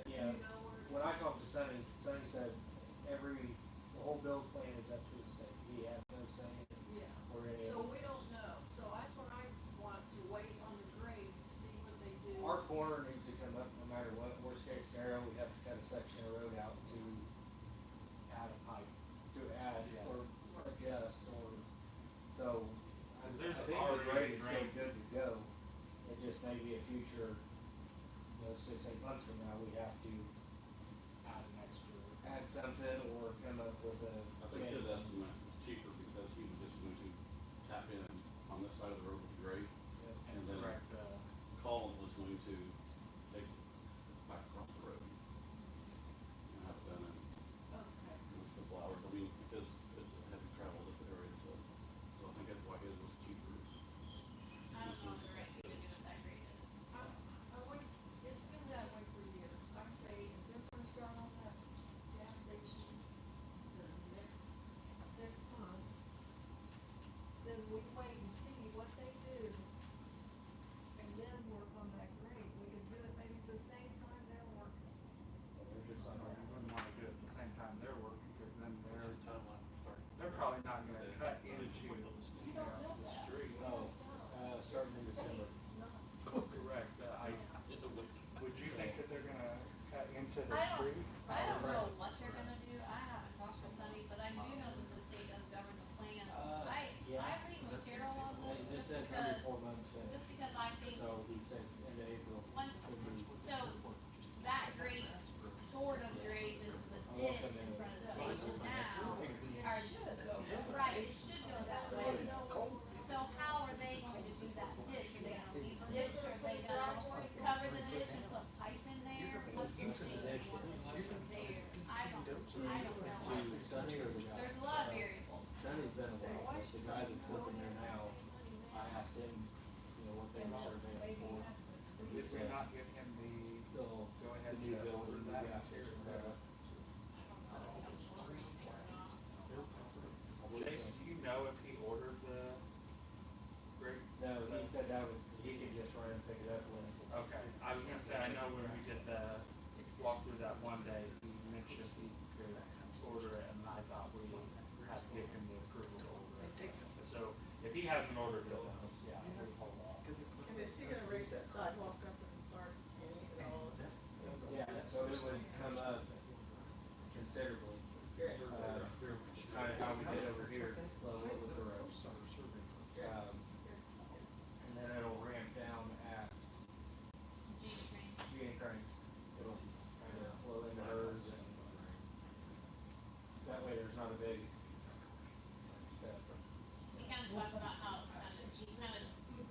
Speaker 6: Yeah,
Speaker 4: You know where it's.
Speaker 6: when I talked to Sonny, Sonny said the whole build plan is up to the state. He has no say in it
Speaker 4: Yeah,
Speaker 6: or any
Speaker 4: so
Speaker 6: of
Speaker 4: we
Speaker 6: it.
Speaker 4: don't know, so that's what I want to wait on the grade to see what they do.
Speaker 6: Our corner needs to come up no matter what. Worst case scenario, we have to cut a section of road out to add a pipe, to add or adjust or, so. I
Speaker 2: 'Cause there's
Speaker 6: I think the
Speaker 2: already
Speaker 6: grade is still
Speaker 2: drained.
Speaker 6: good to go. It just may be a future, 6, 8 months from now, we have to
Speaker 2: Add an extra.
Speaker 6: add something or come up with a.
Speaker 1: I think his estimate was cheaper because he was just going to tap in on this side of the road with the grade.
Speaker 6: Yeah.
Speaker 1: And then
Speaker 2: Correct,
Speaker 1: Colin was going to take it back across the road. And have it done in
Speaker 4: Okay.
Speaker 1: a couple hours, I mean, because it's a heavy travel area, so I think that's why his was cheaper.
Speaker 3: I don't know the right thing to do with that grade is.
Speaker 4: I would, it's been that way for years. I say, if they're gonna start on that gas station the next 6 months, then we wait and see what they do. And then work on that grade. We can do it maybe at the same time they're working.
Speaker 6: They're just
Speaker 2: I
Speaker 6: like,
Speaker 2: wouldn't wanna do it at the same time they're working, because then
Speaker 1: There's a timeline for starting.
Speaker 2: they're probably not gonna cut into
Speaker 4: You don't know
Speaker 2: the
Speaker 4: that.
Speaker 2: street.
Speaker 6: oh, starting in December.
Speaker 2: Correct, would you think that they're gonna cut into the
Speaker 3: I don't-
Speaker 2: street?
Speaker 3: I don't know what they're gonna do, I haven't talked to Sunny, but I do know that the state does govern the plan.
Speaker 6: Yeah.
Speaker 3: I agree with Carol on
Speaker 6: They
Speaker 3: this,
Speaker 6: said
Speaker 3: just
Speaker 6: 3 or
Speaker 3: because,
Speaker 6: 4 months finished.
Speaker 3: just because I think,
Speaker 6: So he said end of April.
Speaker 3: once,
Speaker 6: should be-
Speaker 3: so, that grade sort of grades into the ditch in front of the station now, are, right, it should go that way. So how are they going to do that ditch? Are they gonna leave the ditch, or are they gonna cover the ditch and put pipe in there? What's the state want to do there? I don't know.
Speaker 6: To Sonny or the guy?
Speaker 3: There's a lot of variables.
Speaker 6: Sonny's been a while, but the guy that's working there now, I asked him, what they were surveying for. He
Speaker 2: Did we
Speaker 6: said,
Speaker 2: not give him the,
Speaker 6: they'll,
Speaker 2: go ahead
Speaker 6: the new
Speaker 2: to
Speaker 6: building,
Speaker 2: order
Speaker 6: the
Speaker 2: that
Speaker 6: gas
Speaker 2: material?
Speaker 6: station,
Speaker 2: Chase, do you know if he ordered the grate?
Speaker 6: No, he said that would, he could just run and pick it up when.
Speaker 2: Okay, I was gonna say, I know when we did the walk through that one day, he mentioned he could order it, and I thought we had to give him the approval to order it. So, if he hasn't ordered it, then, yeah, we'll hold off.
Speaker 4: And is he gonna raise that sidewalk up and start any and all of this?
Speaker 6: Yeah, so it would come up considerably, kind of how we did over here, level it with the road. And then it'll ramp down at
Speaker 3: Gene Cranes.
Speaker 6: Gene Cranes. It'll kind of flow into hers and that way there's not a big step.
Speaker 3: He kind of talked about how he kind of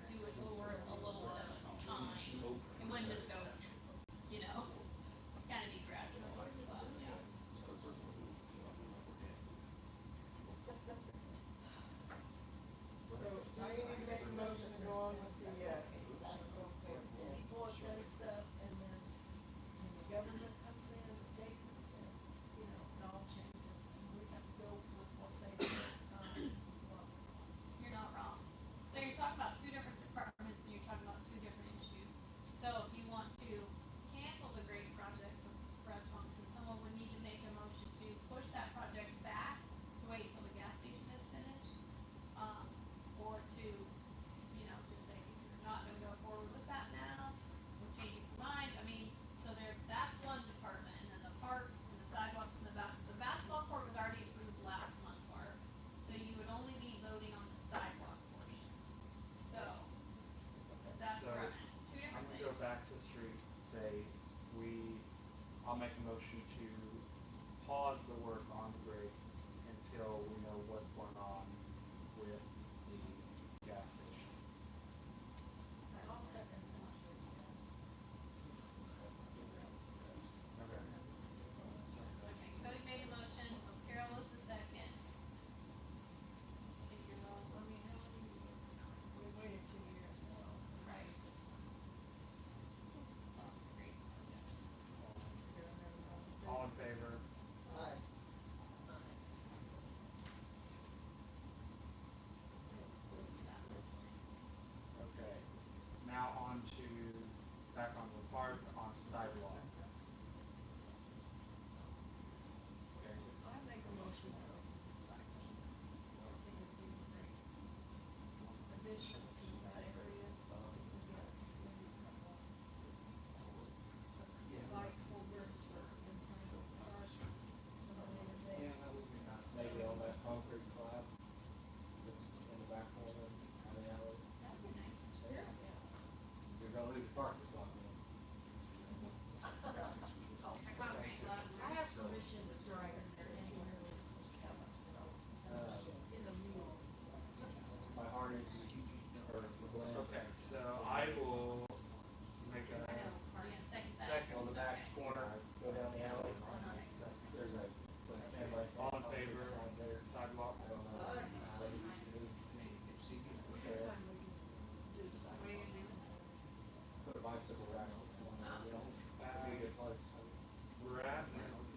Speaker 3: do it over a little bit of a time. It wouldn't just go, kind of be gradual.
Speaker 2: I'll make a motion to pause the work on the grate until we know what's going on with the gas station.
Speaker 4: I'll second that.
Speaker 2: Okay.
Speaker 3: Okay, Cody made a motion, Carol was the second. If you're wrong,
Speaker 4: I mean, how many, we waited 2 years now.
Speaker 3: right. Oh, great.
Speaker 2: All in favor?
Speaker 4: Aye.
Speaker 2: Okay. Now on to, back on the park, on sidewalk. Okay.
Speaker 4: I make a motion to open the sidewalk. I think it'd be a great addition to that area. We got maybe a couple bike holders for inside the park. So later they.
Speaker 6: Maybe on that concrete slab that's in the back corner of the alley.
Speaker 3: That'd be nice.
Speaker 4: Yeah.
Speaker 6: You're gonna leave the parking spot there.
Speaker 3: Concrete slab.
Speaker 4: I have permission to drive in there anywhere with Kevin, so. In the mule.
Speaker 6: My harness or the blend.
Speaker 2: Okay, so I will make a
Speaker 3: I know, yeah, second that.
Speaker 2: second on the back
Speaker 3: Okay.
Speaker 2: corner.
Speaker 6: Go down the alley.
Speaker 3: Uh-huh.
Speaker 6: There's a.
Speaker 2: All in favor, sidewalk?
Speaker 6: I don't know.
Speaker 3: What are
Speaker 4: Next
Speaker 3: you
Speaker 4: time we can do sidewalk.
Speaker 3: gonna do?
Speaker 6: Put a bicycle rack on one of them. That'd be a good place.
Speaker 2: We're at,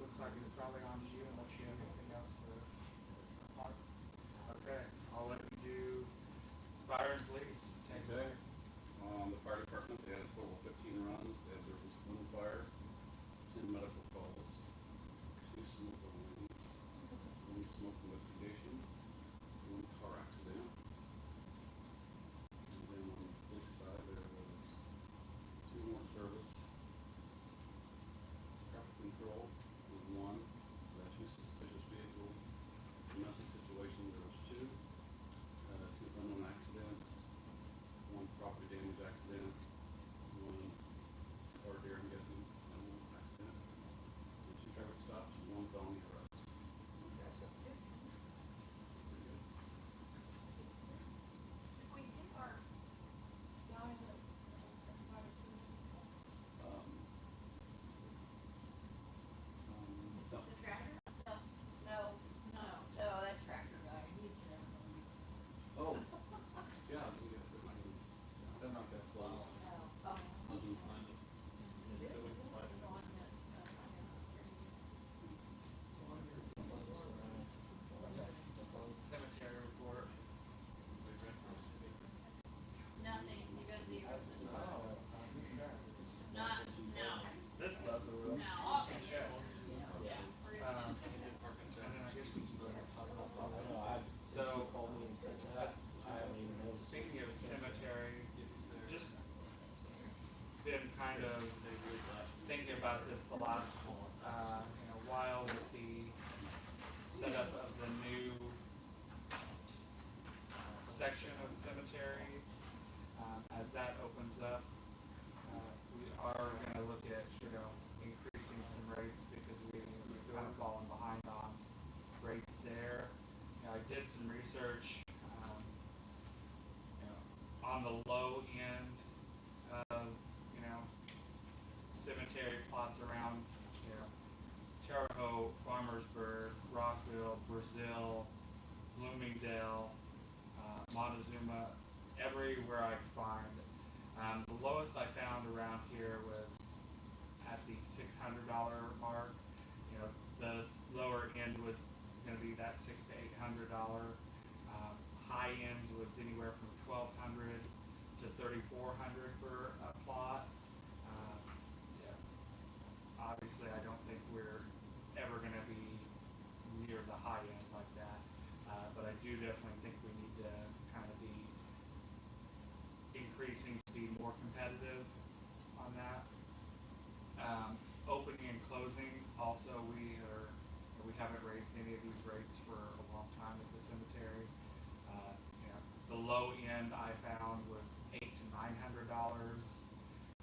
Speaker 2: looks like it's probably on to you unless you have anything else for Mark. Okay, I'll let you do fire and police.
Speaker 1: Okay. The fire department, they had a total of 15 runs. There was 1 fire, 10 medical calls, 2 smoke alarms, 1 smoke investigation, 1 car accident. And then on the police side, there was 2 more service. Traffic control was 1. We had 2 suspicious vehicles. Domestic situation, there was 2. 2 unknown accidents, 1 property damage accident, 1 car deer, I'm guessing, and 1 accident, and 2 traffic stops, and 1 felony arrest. Pretty good.
Speaker 4: If we get our guy that, everybody to.
Speaker 1: Um, no.
Speaker 3: The tractor?
Speaker 4: No, that tractor guy, he's there.
Speaker 1: Oh, yeah, we got the money. They're not that close.
Speaker 4: No.
Speaker 1: Let them find it.
Speaker 4: Yeah,
Speaker 1: So we can find it.
Speaker 4: the one that,
Speaker 2: Cemetery report.
Speaker 3: Nothing, you go to the,
Speaker 6: Oh,
Speaker 3: not now,
Speaker 2: This love the room.
Speaker 3: now, office.
Speaker 2: Yeah.
Speaker 3: Yeah. We're
Speaker 2: And
Speaker 3: gonna-
Speaker 2: then I guess we can go ahead and talk about
Speaker 6: I don't know,
Speaker 2: that. So,
Speaker 6: called me and said that. I haven't even noticed.
Speaker 2: Speaking of cemetery, just been kind of thinking about this the last, while with the setup of the new section of the cemetery. As that opens up, we are gonna look at, increasing some rates because we've kind of fallen behind on rates there. I did some research, on the low end of, cemetery plots around, Terre Haute, Farmersburg, Rockville, Brazil, Bloomingdale, Montezuma, everywhere I could find. The lowest I found around here was at the $600 mark. The lower end was gonna be that $600 to $800. High ends was anywhere from $1,200 to $3,400 for a plot. Obviously, I don't think we're ever gonna be near the high end like that, but I do definitely think we need to kind of be increasing to be more competitive on that. Opening and closing, also we haven't raised any of these rates for a long time at the cemetery. The low end I found was $800 to $900.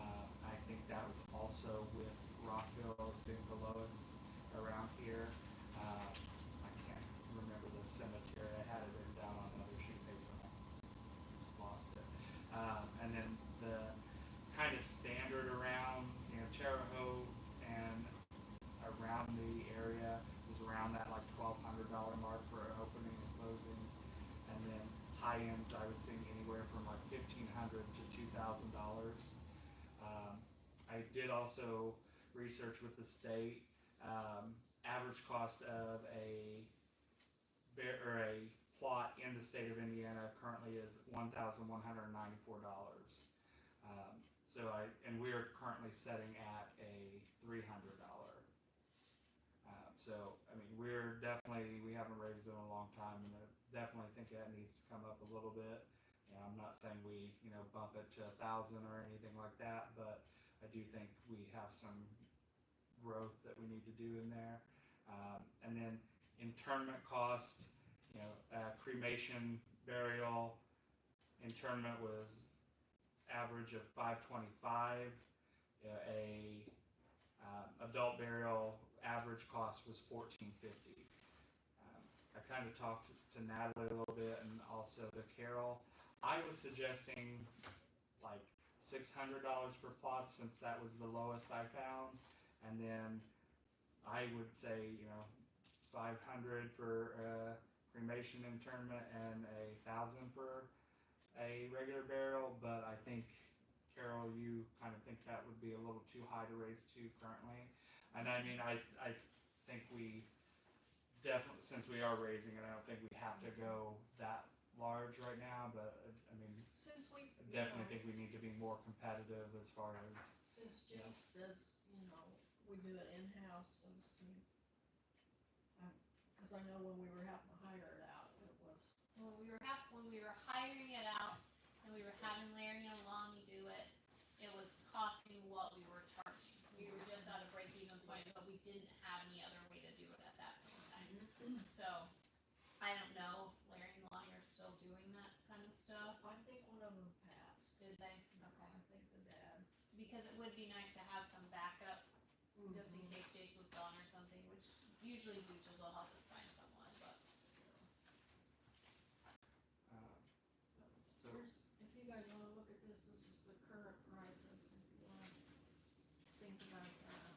Speaker 2: I think that was also with Rockville's being the lowest around here. I can't remember the cemetery. I had it written down on another sheet of paper. I lost it. And then the kind of standard around, Terre Haute and around the area was around that like $1,200 mark for opening and closing. And then high ends I was seeing anywhere from like $1,500 to $2,000. I did also research with the state. Average cost of a plot in the state of Indiana currently is $1,194. And we are currently setting at a $300. So I mean, we haven't raised it in a long time, and I definitely think that needs to come up a little bit. I'm not saying we bump it to 1,000 or anything like that, but I do think we have some growth that we need to do in there. And then internment cost, cremation, burial, internment was average of $525. Adult burial average cost was $1,450. I kind of talked to Natalie a little bit and also to Carol. I was suggesting like $600 per plot, since that was the lowest I found, and then I would say $500 for cremation internment and $1,000 for a regular burial. But I think, Carol, you kind of think that would be a little too high to raise to currently. And I mean, I think we definitely, since we are raising it, I don't think we have to go that large right now, but I mean,
Speaker 4: Since we,
Speaker 2: I definitely think we need to be more competitive as far as,
Speaker 4: since Jace does, we do it in-house, so to speak. Cause I know when we were having to hire it out, it was,
Speaker 3: When we were hiring it out and we were having Larry and Lonnie do it, it was costing what we were charging. We were just at a break-even point, but we didn't have any other way to do it at that point in time. So, I don't know if Larry and Lonnie are still doing that kind of stuff.
Speaker 4: I think one of them passed.
Speaker 3: Did they? Okay.
Speaker 4: I think the dad.
Speaker 3: Because it would be nice to have some backup, just in case Jace was gone or something, which usually Booches will help us find someone, but.
Speaker 2: so
Speaker 4: If you guys wanna look at this, this is the current prices, if you wanna think about that.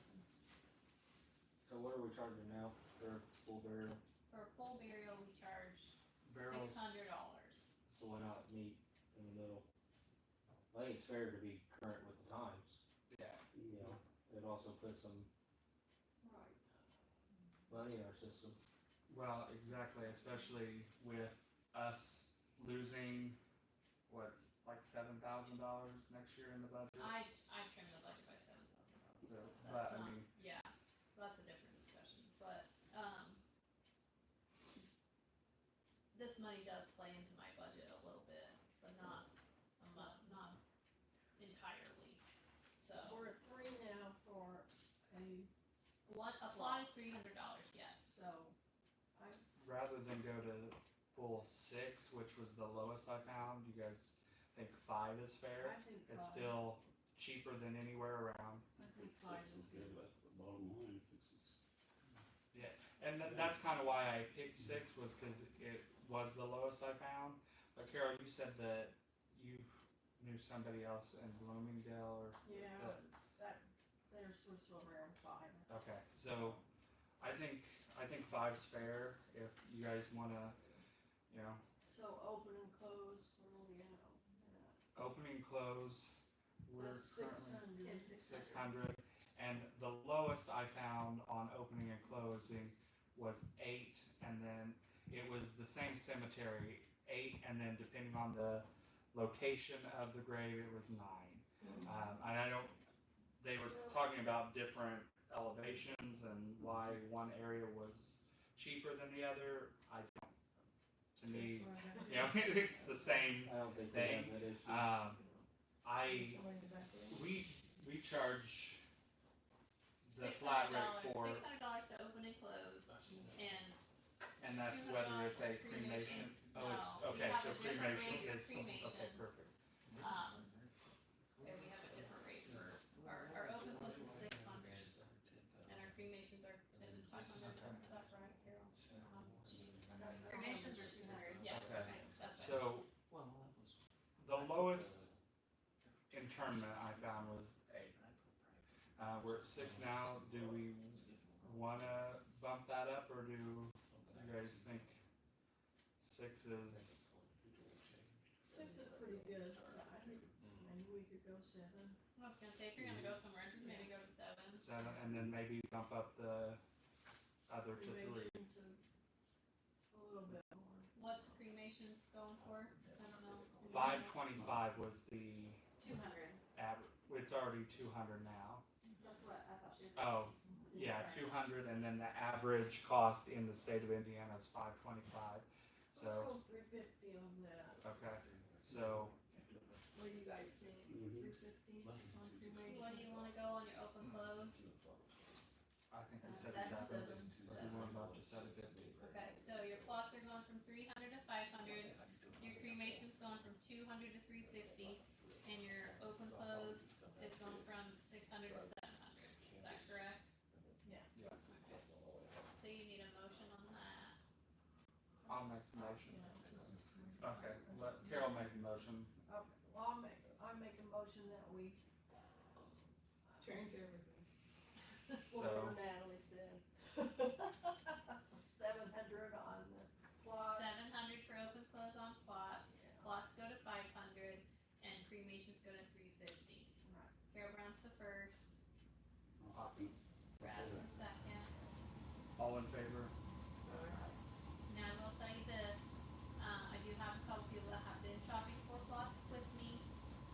Speaker 6: So what are we charging now for full burial?
Speaker 3: For full burial, we charge
Speaker 2: barrels,
Speaker 3: $600.
Speaker 6: So why not meet in the middle? I think it's fair to be current with the times.
Speaker 2: yeah.
Speaker 6: It also puts some
Speaker 4: Right.
Speaker 6: money in our system.
Speaker 2: Well, exactly, especially with us losing, what's like $7,000 next year in the budget.
Speaker 3: I trimmed the budget by $7,000.
Speaker 2: So,
Speaker 3: That's
Speaker 2: but I
Speaker 3: not,
Speaker 2: mean,
Speaker 3: yeah, that's a different discussion, but, this money does play into my budget a little bit, but not entirely, so.
Speaker 4: We're at 3 now for a,
Speaker 3: A plot is $300, yes.
Speaker 4: so,
Speaker 2: rather than go to full 6, which was the lowest I found, you guys think 5 is fair?
Speaker 4: I think 5.
Speaker 2: It's still cheaper than anywhere around.
Speaker 4: I think 5
Speaker 1: 6
Speaker 4: is
Speaker 1: is good,
Speaker 4: good.
Speaker 1: that's the bottom line, 6 is.
Speaker 2: And that's kind of why I picked 6, was because it was the lowest I found. But Carol, you said that you knew somebody else in Bloomingdale, or
Speaker 4: Yeah, that, theirs was around 5.
Speaker 2: okay. So I think 5's fair if you guys want to,
Speaker 4: So open and close, where are we at?
Speaker 2: open and close. We're
Speaker 4: That's
Speaker 2: currently
Speaker 4: 600.
Speaker 8: It's
Speaker 2: 600, and the lowest I found on opening and closing was 8, and then it was the same cemetery, 8, and then depending on the location of the grave, it was 9. And I don't, they were talking about different elevations and why one area was cheaper than the other. I don't, to me, it's the same
Speaker 6: I don't think
Speaker 2: thing.
Speaker 6: we have that issue.
Speaker 2: We charge the flat rate for,
Speaker 3: $600 to open and close,
Speaker 2: and that's
Speaker 3: $200
Speaker 2: whether it's a
Speaker 3: for
Speaker 2: cremation. Oh,
Speaker 3: No,
Speaker 2: it's,
Speaker 3: we
Speaker 2: okay,
Speaker 3: have
Speaker 2: so
Speaker 3: a different
Speaker 2: cremation
Speaker 3: rate for
Speaker 2: is, okay,
Speaker 3: cremations.
Speaker 2: perfect.
Speaker 3: and we have a different rate for, our open close is 600, and our
Speaker 2: lowest internment I found was 8. We're at 6 now. Do we wanna bump that up, or do you guys think 6 is?
Speaker 4: 6 is pretty good. Maybe we could go 7.
Speaker 3: I was gonna say, if you're gonna go somewhere, just maybe go to 7.
Speaker 2: 7, and then maybe bump up the other to 3.
Speaker 4: Cremation to a little bit more.
Speaker 3: What's cremations going for? I don't know.
Speaker 2: 525 was the
Speaker 8: 200.
Speaker 2: average. It's already 200 now.
Speaker 8: That's what I thought she was.
Speaker 2: Oh, yeah, 200, and then the average cost in the state of Indiana is 525.
Speaker 4: Let's
Speaker 2: So,
Speaker 4: go 350 on that.
Speaker 2: okay, so
Speaker 4: What do you guys think?
Speaker 1: Mhm.
Speaker 4: 350 on cremation?
Speaker 3: What do you wanna go on your open close?
Speaker 2: I think we said
Speaker 4: 7.
Speaker 2: 7. If we went up to 750.
Speaker 3: Okay, so your plots are going from 300 to 500, your cremation's going from 200 to 350, and your open close is going from 600 to 700. Is that correct?
Speaker 2: Yeah.
Speaker 3: Okay. So you need a motion on that.
Speaker 2: I'll make the motion.
Speaker 4: Yeah, so it's-
Speaker 2: Okay, let Carol make the motion.
Speaker 4: Okay, well, I make a motion that we change everything. Whatever Natalie said. 700 on the plot.
Speaker 3: 700 for open close on plot, plots go to 500, and cremations go to 350.
Speaker 4: Right.
Speaker 3: Carol Brown's the first,
Speaker 1: Second.
Speaker 3: Brad's the second.
Speaker 2: All in favor?
Speaker 3: Now I will tell you this, I do have a couple people that have been shopping for plots with me,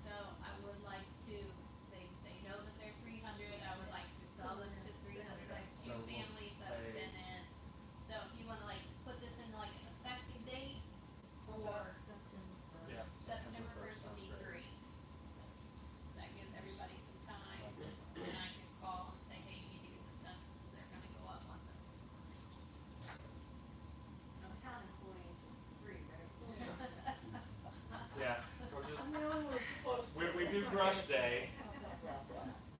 Speaker 3: so I would like to, they know that they're 300, I would like to sell them to 300. I have
Speaker 2: So
Speaker 3: two
Speaker 2: we'll
Speaker 3: families that have
Speaker 2: say-
Speaker 3: been in, so if you wanna like put this in like an effective date,
Speaker 4: Or
Speaker 3: or
Speaker 4: September 1st.
Speaker 2: Yeah.
Speaker 3: September 1st would
Speaker 2: sounds
Speaker 3: be
Speaker 2: great.
Speaker 3: great. That gives everybody some time, and I can call and say, hey, you need to get this done, 'cause they're gonna go up on September.
Speaker 8: No, town employees is free, right?
Speaker 2: Yeah, we'll just,
Speaker 4: No, we're supposed to.
Speaker 2: we do brush day.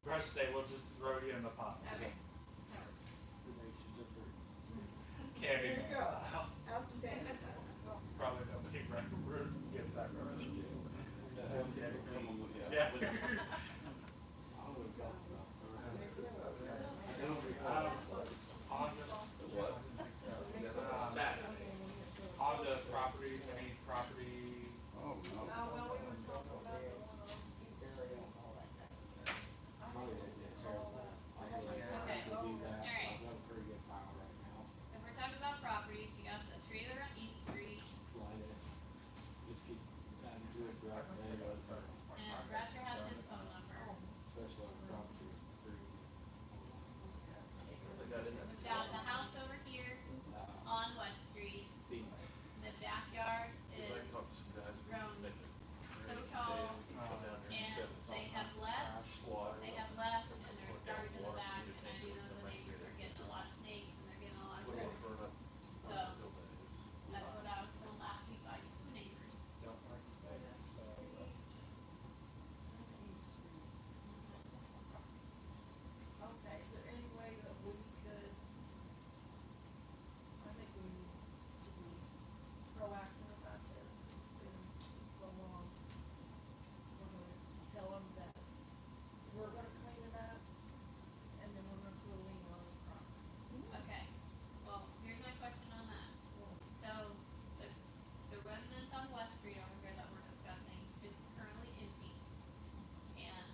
Speaker 2: Brush day, we'll just throw you in the pot.
Speaker 8: Okay.
Speaker 2: Candy
Speaker 4: There you
Speaker 2: man
Speaker 4: go.
Speaker 2: style.
Speaker 4: Outstanding.
Speaker 2: Probably nobody gets that brush.
Speaker 1: Yeah.
Speaker 2: Yeah. On to, on to properties, any property,
Speaker 1: Oh, no.
Speaker 4: Oh, well, we were talking about the one on East Street. I didn't all that. I had my-
Speaker 3: Okay.
Speaker 6: I've got a pretty good file right now.
Speaker 3: If we're talking about properties, you got the trailer on East Street,
Speaker 6: Line it. Just keep trying to do it right there,
Speaker 3: and Brasher has his phone number.
Speaker 6: especially on property.
Speaker 3: We've got the house over here on West Street, the backyard is grown so tall, and they have left, and they're starting in the back, and I do know the neighbors are getting a lot of snakes, and they're getting a lot of critters. So, that's what I was told last week by two neighbors.
Speaker 2: don't like snakes, so
Speaker 4: East Street. Okay, is there any way that we could, I think we need to be proactive about this, it's been so long. We're gonna tell them that we're gonna clean it up, and then we're gonna put a lien on the properties.
Speaker 3: Okay, well, here's my question on that. So, the residence on West Street over here that we're discussing is currently empty. And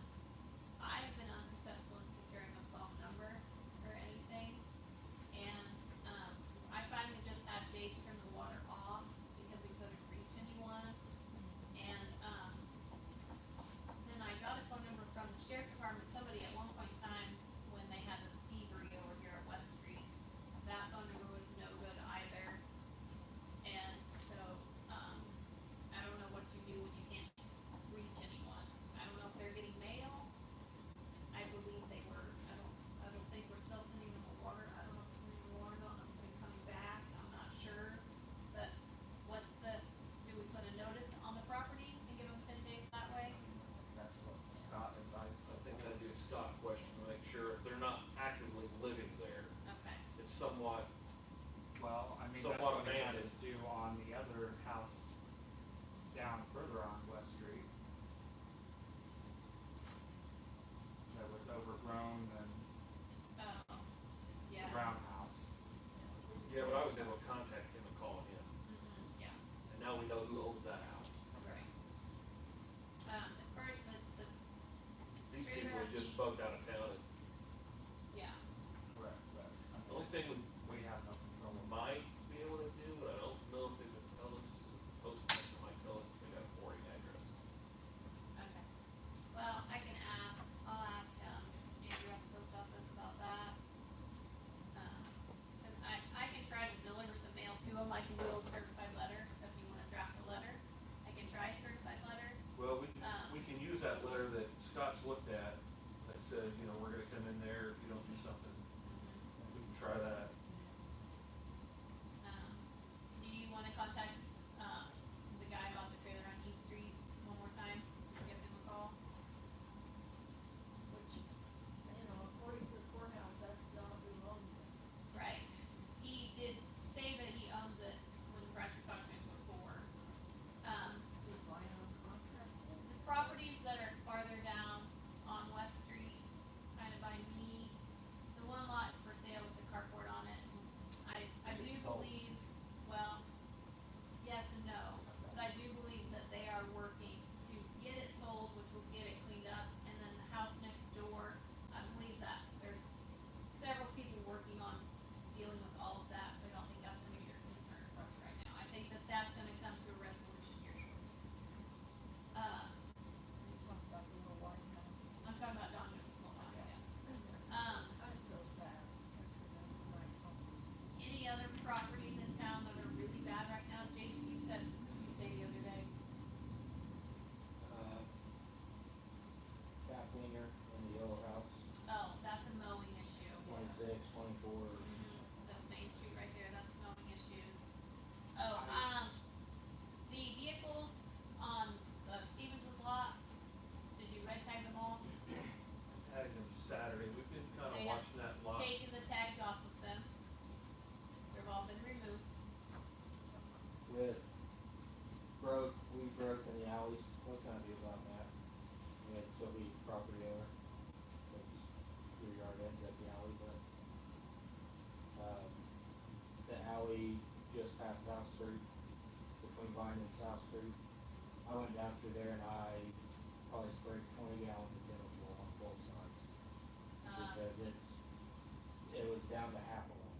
Speaker 3: I have been unsuccessful in securing a phone number or anything. And, I finally just had Jace turn the water off because we couldn't reach anyone. And, then I got a phone number from the sheriff's department, somebody at one point in time, when they had the thievery over here at West Street, that phone number was no good either. And so, I don't know what you do when you can't reach anyone. I don't know if they're getting mail. I believe they were, I don't think we're still sending them a water, I don't know if we're sending them water, I don't know if it's coming back, I'm not sure. But what's do we put a notice on the property and give them 10 days that way?
Speaker 2: that's what Scott advised.
Speaker 5: I think that'd be a Scott question, to make sure if they're not actively living there,
Speaker 3: Okay,
Speaker 5: it's somewhat,
Speaker 2: Well, I mean,
Speaker 5: So
Speaker 2: that's
Speaker 5: what
Speaker 2: what they had
Speaker 5: abandoned?
Speaker 2: us do on the other house down further on West Street. grown than
Speaker 3: Oh,
Speaker 2: the
Speaker 3: yeah.
Speaker 2: Brown house.
Speaker 5: Yeah, but I was able to contact him and call him,
Speaker 3: Mm-hmm, yeah,
Speaker 5: and now we know who owns that house.
Speaker 3: right. As far as the,
Speaker 5: These
Speaker 3: Trailer
Speaker 5: people
Speaker 3: on
Speaker 5: are just
Speaker 3: east.
Speaker 5: bugged out of town, and
Speaker 3: yeah,
Speaker 2: Correct, but.
Speaker 5: the only thing
Speaker 2: We have no control
Speaker 5: we
Speaker 2: over.
Speaker 5: might be able to do, but I don't know if they would tell us, is the postmaster might tell us if they got a forwarding address.
Speaker 3: okay. Well, I can ask, I'll ask, Andrew at the post office about that. 'Cause I can try to deliver some mail to him, I can do a certified letter, if you wanna draft a letter. I can try a certified letter.
Speaker 5: Well,
Speaker 3: Um,
Speaker 5: we can use that letter that Scott's looked at, that says, you know, we're gonna come in there if you don't do something. We can try that.
Speaker 3: Do you wanna contact, the guy about the trailer on East Street one more time, give him a call?
Speaker 4: Which, according to the courthouse, that's not who owns it.
Speaker 3: Right. He did say that he owns it when Roger talked to him before.
Speaker 4: Is it buying on contract?
Speaker 3: The properties that are farther down on West Street, kinda by me, the one lot's for sale with the carport on it. I do
Speaker 2: It's sold.
Speaker 3: believe, well, yes and no, but I do believe that they are working to get it sold, which will get it cleaned up, and then the house next door, I believe that there's several people working on dealing with all of that, so I don't think that's a major concern for us right now. I think that that's gonna come to a resolution here shortly.
Speaker 4: You talked about the little white house.
Speaker 3: I'm talking about Don Jones' house, yes.
Speaker 4: I was so sad. Nice home.
Speaker 3: Any other properties in town that are really bad right now? Jason, you said, what'd you say the other day?
Speaker 6: Kathleen in the yellow house,
Speaker 3: Oh, that's a mowing issue.
Speaker 6: 26, 24.
Speaker 3: The Main Street right there, that's mowing issues. Oh, the vehicles on, Stevens' lot, did you red tag them all?
Speaker 5: Tagged them Saturday, we've been kinda
Speaker 3: They have
Speaker 5: watching that lot.
Speaker 3: Taken the tags off of them. They've all been removed.
Speaker 6: With growth, weed growth in the alleys, what can I do about that? I mean, it's still be property owner. It's your yard ends at the alley, but, the alley just past South Street, between Vine and South Street. I went down through there and I probably sprayed 20 gallons of chemical on both sides. Because it was down to half of them.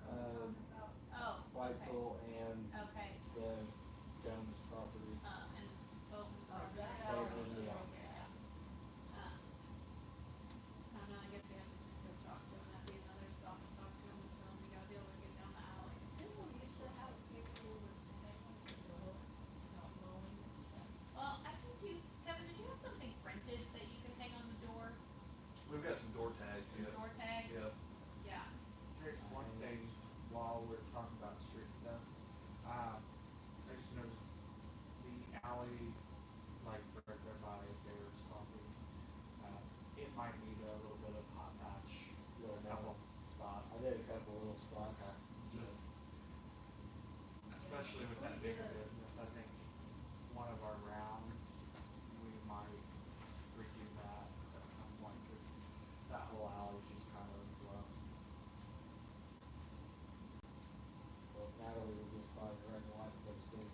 Speaker 3: Oh, okay,
Speaker 6: Weitzel and
Speaker 3: okay,
Speaker 6: the Jones property.
Speaker 3: and both of them.
Speaker 4: Oh, that
Speaker 6: house.
Speaker 3: Yeah.
Speaker 6: Yeah.
Speaker 3: I don't know, I guess we have to just go talk to them, that'd be another stop and talk to them, and tell them we gotta be able to get down the alleys.
Speaker 4: Didn't we used to have people with hang on the door, not mowing and stuff?
Speaker 3: Well, I think Kevin, did you have something printed that you could hang on the door,
Speaker 5: We've got some door tags,
Speaker 3: some
Speaker 5: yeah.
Speaker 3: door tags?
Speaker 5: Yeah.
Speaker 3: Yeah,
Speaker 2: Jason, one thing while we're talking about street stuff, I just noticed the alley, like right there by Bear's Coffee, it might need a little bit of hot patch, a couple spots.
Speaker 6: I did a couple little spots.
Speaker 2: Just, especially with that bigger business, I think one of our rounds, we might redo that at some point, cause that whole alley's just kind of rough.
Speaker 6: Well, Natalie will just buy the red and white, but it's still.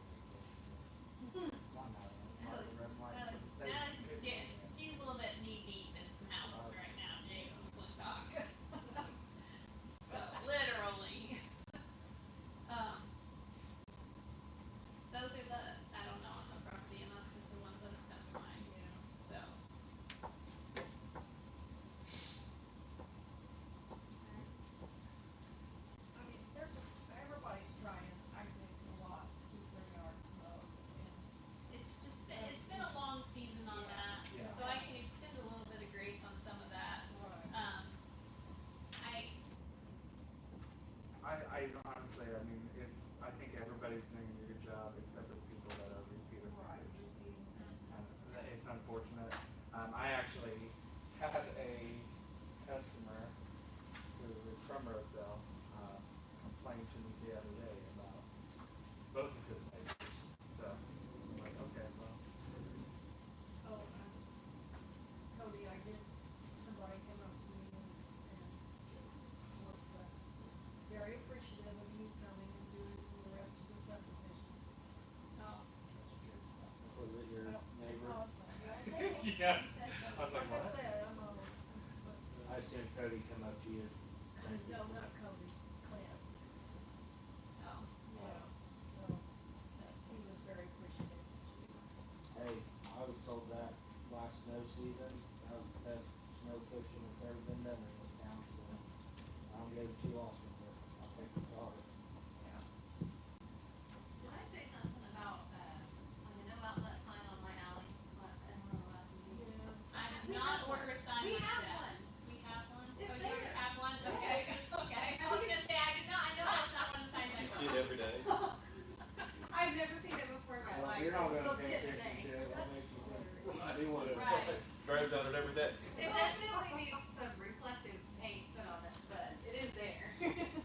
Speaker 2: Not that one, not the red and white for the state.
Speaker 3: Natalie's, yeah, she's a little bit knee deep in some houses right now, Jason Flintock. So, literally. Those are the, I don't know, on the property, and that's just the ones that have come to mind, so.
Speaker 4: I mean, everybody's trying, I think, a lot to keep their yards mowed, and
Speaker 3: It's been a long season on
Speaker 4: Yeah.
Speaker 3: that,
Speaker 2: Yeah.
Speaker 3: so I can extend a little bit of grace on some of that.
Speaker 4: Right.
Speaker 2: I honestly, I mean, I think everybody's doing a good job except for the people that are repeat
Speaker 4: Right.
Speaker 2: offenders. It's unfortunate. I actually had a customer who is from Rosedale, complain to me the other day about both of his neighbors. So I'm like, okay, well, Yeah.
Speaker 4: You said
Speaker 2: I was like,
Speaker 4: I
Speaker 2: what?
Speaker 4: said, I'm on,
Speaker 6: I assume Cody come up to you. Thank you.
Speaker 4: no, not Cody, Clint.
Speaker 3: Oh.
Speaker 4: Yeah, no, he was very appreciative.
Speaker 6: Hey, I was told that last snow season, that was the best snow pushing that's ever been done in this town, so I don't get it too often, but I'll take the call.
Speaker 8: Did I say something about, like a no outlet sign on my alley, in one of the last meetings?
Speaker 4: Yeah.
Speaker 3: I did
Speaker 8: We
Speaker 3: not
Speaker 8: have
Speaker 3: order a
Speaker 8: one.
Speaker 3: sign
Speaker 8: We
Speaker 3: like
Speaker 8: have
Speaker 3: that.
Speaker 8: one.
Speaker 3: We have one?
Speaker 8: It's
Speaker 3: Oh, you already
Speaker 8: there.
Speaker 3: have one? Okay, okay. I was gonna say, I did not, I know that's not one of the signs I
Speaker 5: You
Speaker 3: saw.
Speaker 5: see it every day.
Speaker 8: I've never seen it before in my
Speaker 6: Well,
Speaker 8: life.
Speaker 6: if you're not gonna
Speaker 8: Look
Speaker 6: pay
Speaker 8: at
Speaker 6: attention
Speaker 8: today.
Speaker 6: to it, what makes you think?
Speaker 5: I
Speaker 6: do want to.
Speaker 3: Right.
Speaker 5: Drives down it every day.
Speaker 8: It definitely needs some reflective paint put on it, but it is there.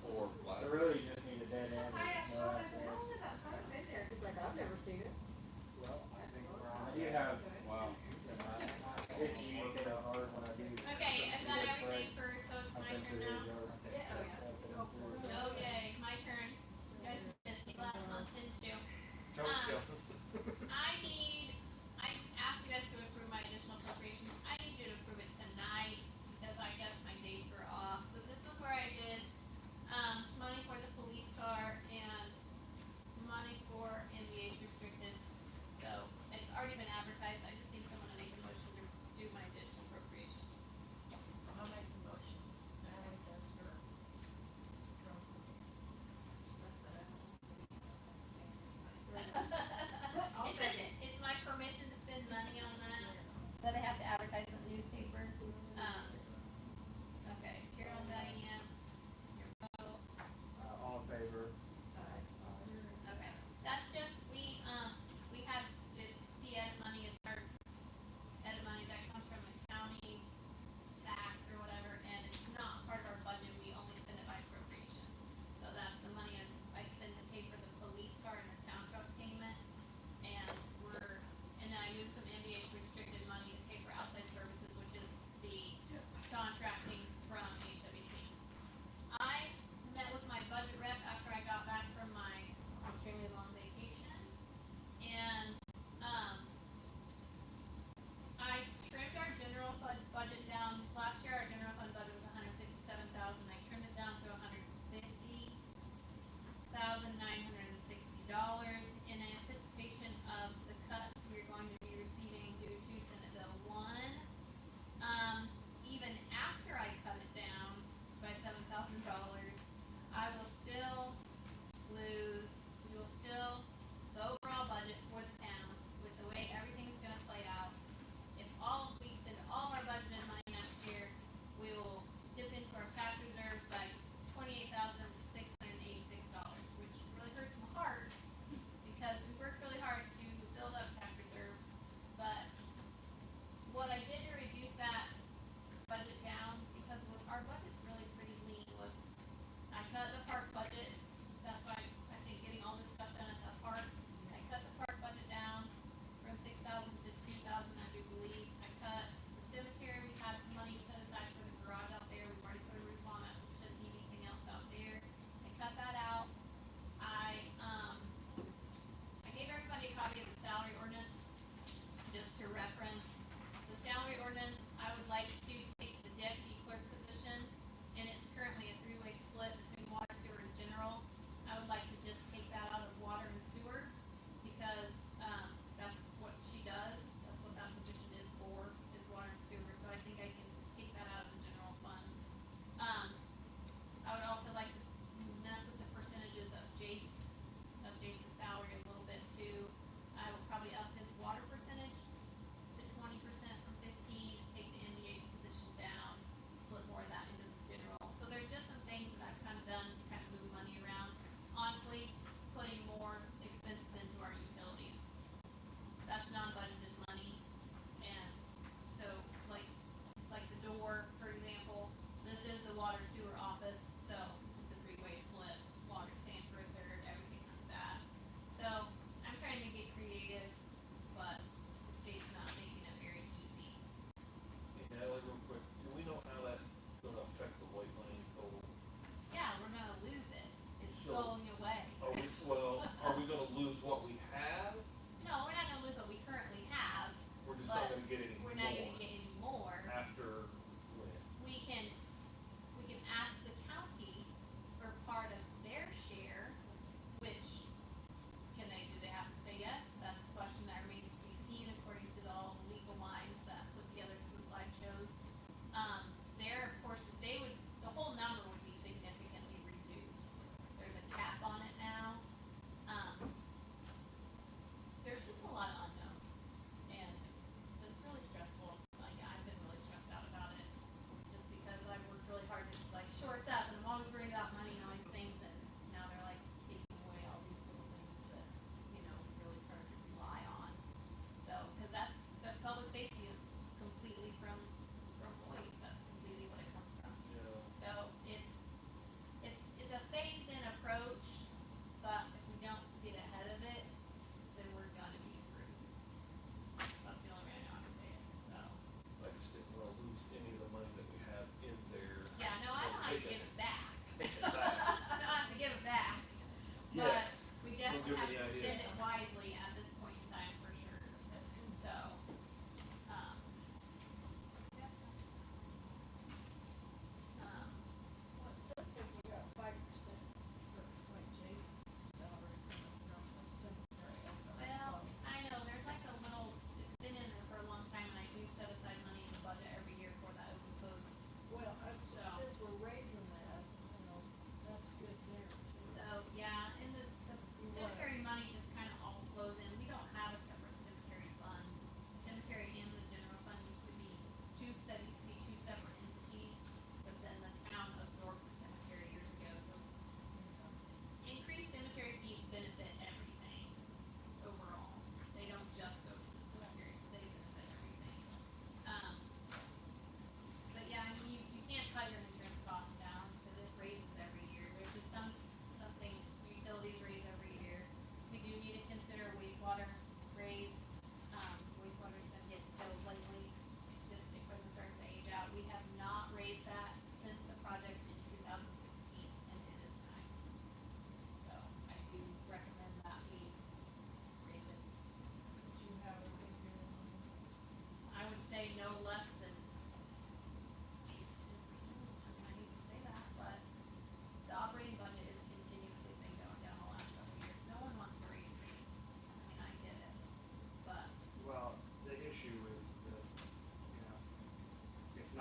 Speaker 5: Or
Speaker 6: I
Speaker 5: glasses.
Speaker 6: really just need a dead end.
Speaker 8: I asked
Speaker 6: no
Speaker 8: Sean, I said,
Speaker 6: access.
Speaker 8: how long has that sign been there? He's like, I've never seen it.
Speaker 6: Well, I think we're on. You have,
Speaker 1: Wow.
Speaker 6: I hit you work out hard when I do.
Speaker 3: Okay, is that everything for, so it's
Speaker 6: I've
Speaker 3: my
Speaker 6: been
Speaker 3: turn
Speaker 6: through
Speaker 3: now?
Speaker 6: the yard.
Speaker 8: Yeah, oh, yeah.
Speaker 6: I've been through it.
Speaker 3: Oh yay, my turn. You guys missed me last month, didn't you?
Speaker 5: Don't
Speaker 3: Um,
Speaker 5: kill us.
Speaker 3: I asked you guys to approve my additional appropriations. I need you to approve it tonight.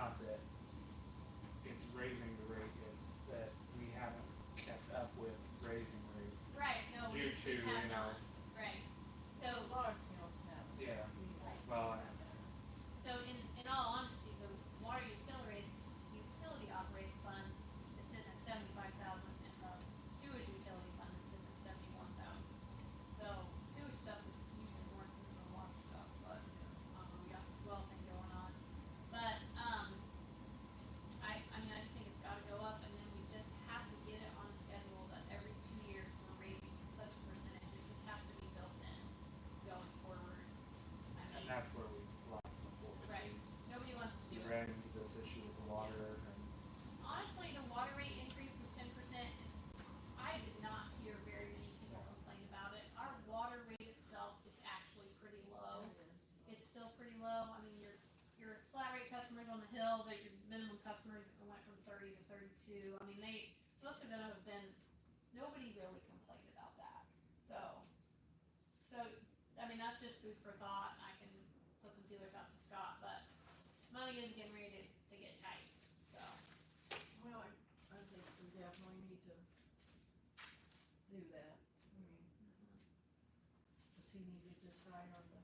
Speaker 2: not that it's raising the rate, it's that we haven't kept up with raising rates
Speaker 3: Right, no,
Speaker 2: due to,
Speaker 3: we have
Speaker 2: you know,
Speaker 3: not, right. So,
Speaker 4: A lot of towns have.
Speaker 2: yeah,
Speaker 3: Right.
Speaker 2: well,
Speaker 3: so in all honesty, the water utility operating fund is sitting at 75,000 and the sewage utility fund is sitting at 71,000. So sewage stuff is usually more than the water stuff, but, we got this well thing going on. But, I mean, I just think it's gotta go up, and then we just have to get it on a schedule that every 2 years we're raising such a percentage, it just has to be built in going forward. I
Speaker 2: and
Speaker 3: mean,
Speaker 2: that's where we lacked before.
Speaker 3: right, nobody wants to do
Speaker 2: We
Speaker 3: it.
Speaker 2: ran into this issue with the water and,
Speaker 3: Honestly, the water rate increase was 10%, and I did not hear very many people complain about it. Our water rate itself is actually pretty low. It's still pretty low. I mean, your flat rate customers on the hill, but your minimum customers went from 30 to 32. I mean, most of them have been, nobody really complained about that. So, I mean, that's just food for thought. I can put some feelers out to Scott, but money is getting ready to get tight, so.
Speaker 4: Well, I think we definitely need to do that. I mean, does he need to decide on the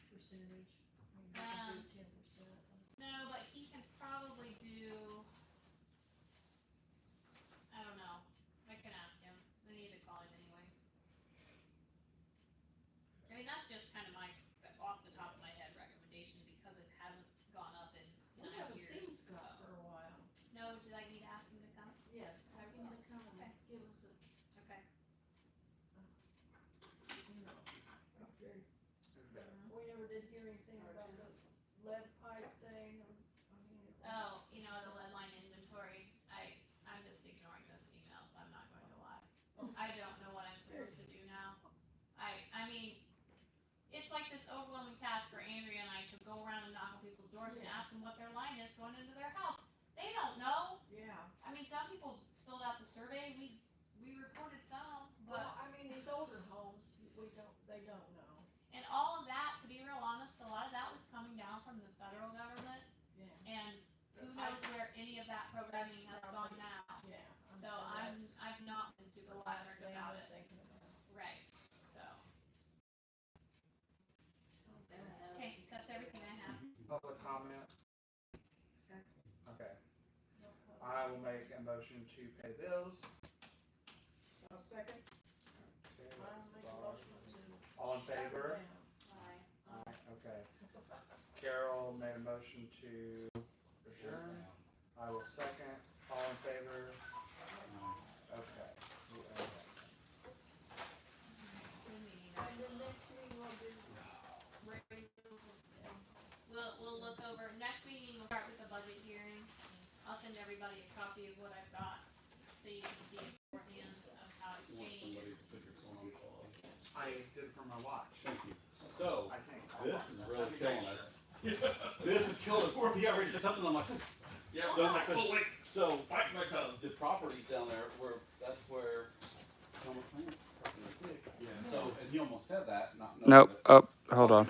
Speaker 4: percentage? I mean, we can do 10%.
Speaker 3: No, but he can probably do, I don't know, I can ask him, I need to call him anyway. I mean, that's just kind of my, off the top of my head recommendation, because it hasn't gone up in
Speaker 4: We
Speaker 3: 9
Speaker 4: haven't
Speaker 3: years,
Speaker 4: seen
Speaker 3: so.
Speaker 4: Scott for a while.
Speaker 3: No, would you like me to ask him to come?
Speaker 4: Yes, ask him to come
Speaker 3: Okay.
Speaker 4: and give us a,
Speaker 3: Okay.
Speaker 4: you know, update.
Speaker 2: okay.
Speaker 4: We never did hear anything about the lead pipe thing, or, I mean.
Speaker 3: Oh, you know, the lead line inventory, I'm just ignoring those emails, I'm not going to lie. I don't know what I'm supposed to do now. I mean, it's like this overwhelming task for Andrea and I to go around and knock on people's doors and ask them what their line is going into their house. They don't know.
Speaker 4: Yeah.
Speaker 3: I mean, some people filled out the survey, we reported some,
Speaker 4: Well,
Speaker 3: but,
Speaker 4: I mean, these older homes, they don't know.
Speaker 3: and all of that, to be real honest, a lot of that was coming down from the federal government,
Speaker 4: Yeah.
Speaker 3: and who knows where any of that programming has gone now.
Speaker 4: Yeah.
Speaker 3: So
Speaker 4: sure that's
Speaker 3: I've not been super
Speaker 4: the last
Speaker 3: concerned
Speaker 4: thing
Speaker 3: about
Speaker 4: they're
Speaker 3: it.
Speaker 4: thinking about.
Speaker 3: Right, so. Okay, that's everything I have.
Speaker 2: Public comment? Okay, I will make a motion to pay bills.
Speaker 4: I'll second.
Speaker 2: Okay,
Speaker 4: I'll make a
Speaker 2: Bob.
Speaker 4: motion to.
Speaker 2: All in favor?
Speaker 4: shut it
Speaker 3: Aye.
Speaker 2: Aye, okay. Carol made a motion to adjourn. I will second. All in favor? Okay. We are done.
Speaker 3: Good meeting,
Speaker 4: down.
Speaker 3: guys.
Speaker 4: And then next meeting we'll do radios and.
Speaker 3: We'll look over, next meeting we'll start with the budget hearing. I'll send everybody a copy of what I've got, so you can see it beforehand of how it's
Speaker 1: You want
Speaker 3: changed.
Speaker 1: somebody to put your phone on pause.
Speaker 2: I did it from my watch,
Speaker 1: Thank you. So,
Speaker 2: I think.
Speaker 1: this is really
Speaker 2: Let me
Speaker 1: killing
Speaker 2: make
Speaker 1: us. This is killing us. We're ready to say something. I'm like,
Speaker 5: Yeah,
Speaker 1: Don't like
Speaker 5: oh, wait,
Speaker 1: so
Speaker 5: bite my tongue.
Speaker 1: the properties down there that's where Tom McLean property is.
Speaker 5: Yeah.
Speaker 1: So, and he almost said that, not knowing
Speaker 9: Nope.
Speaker 1: that-
Speaker 9: Oh, hold on.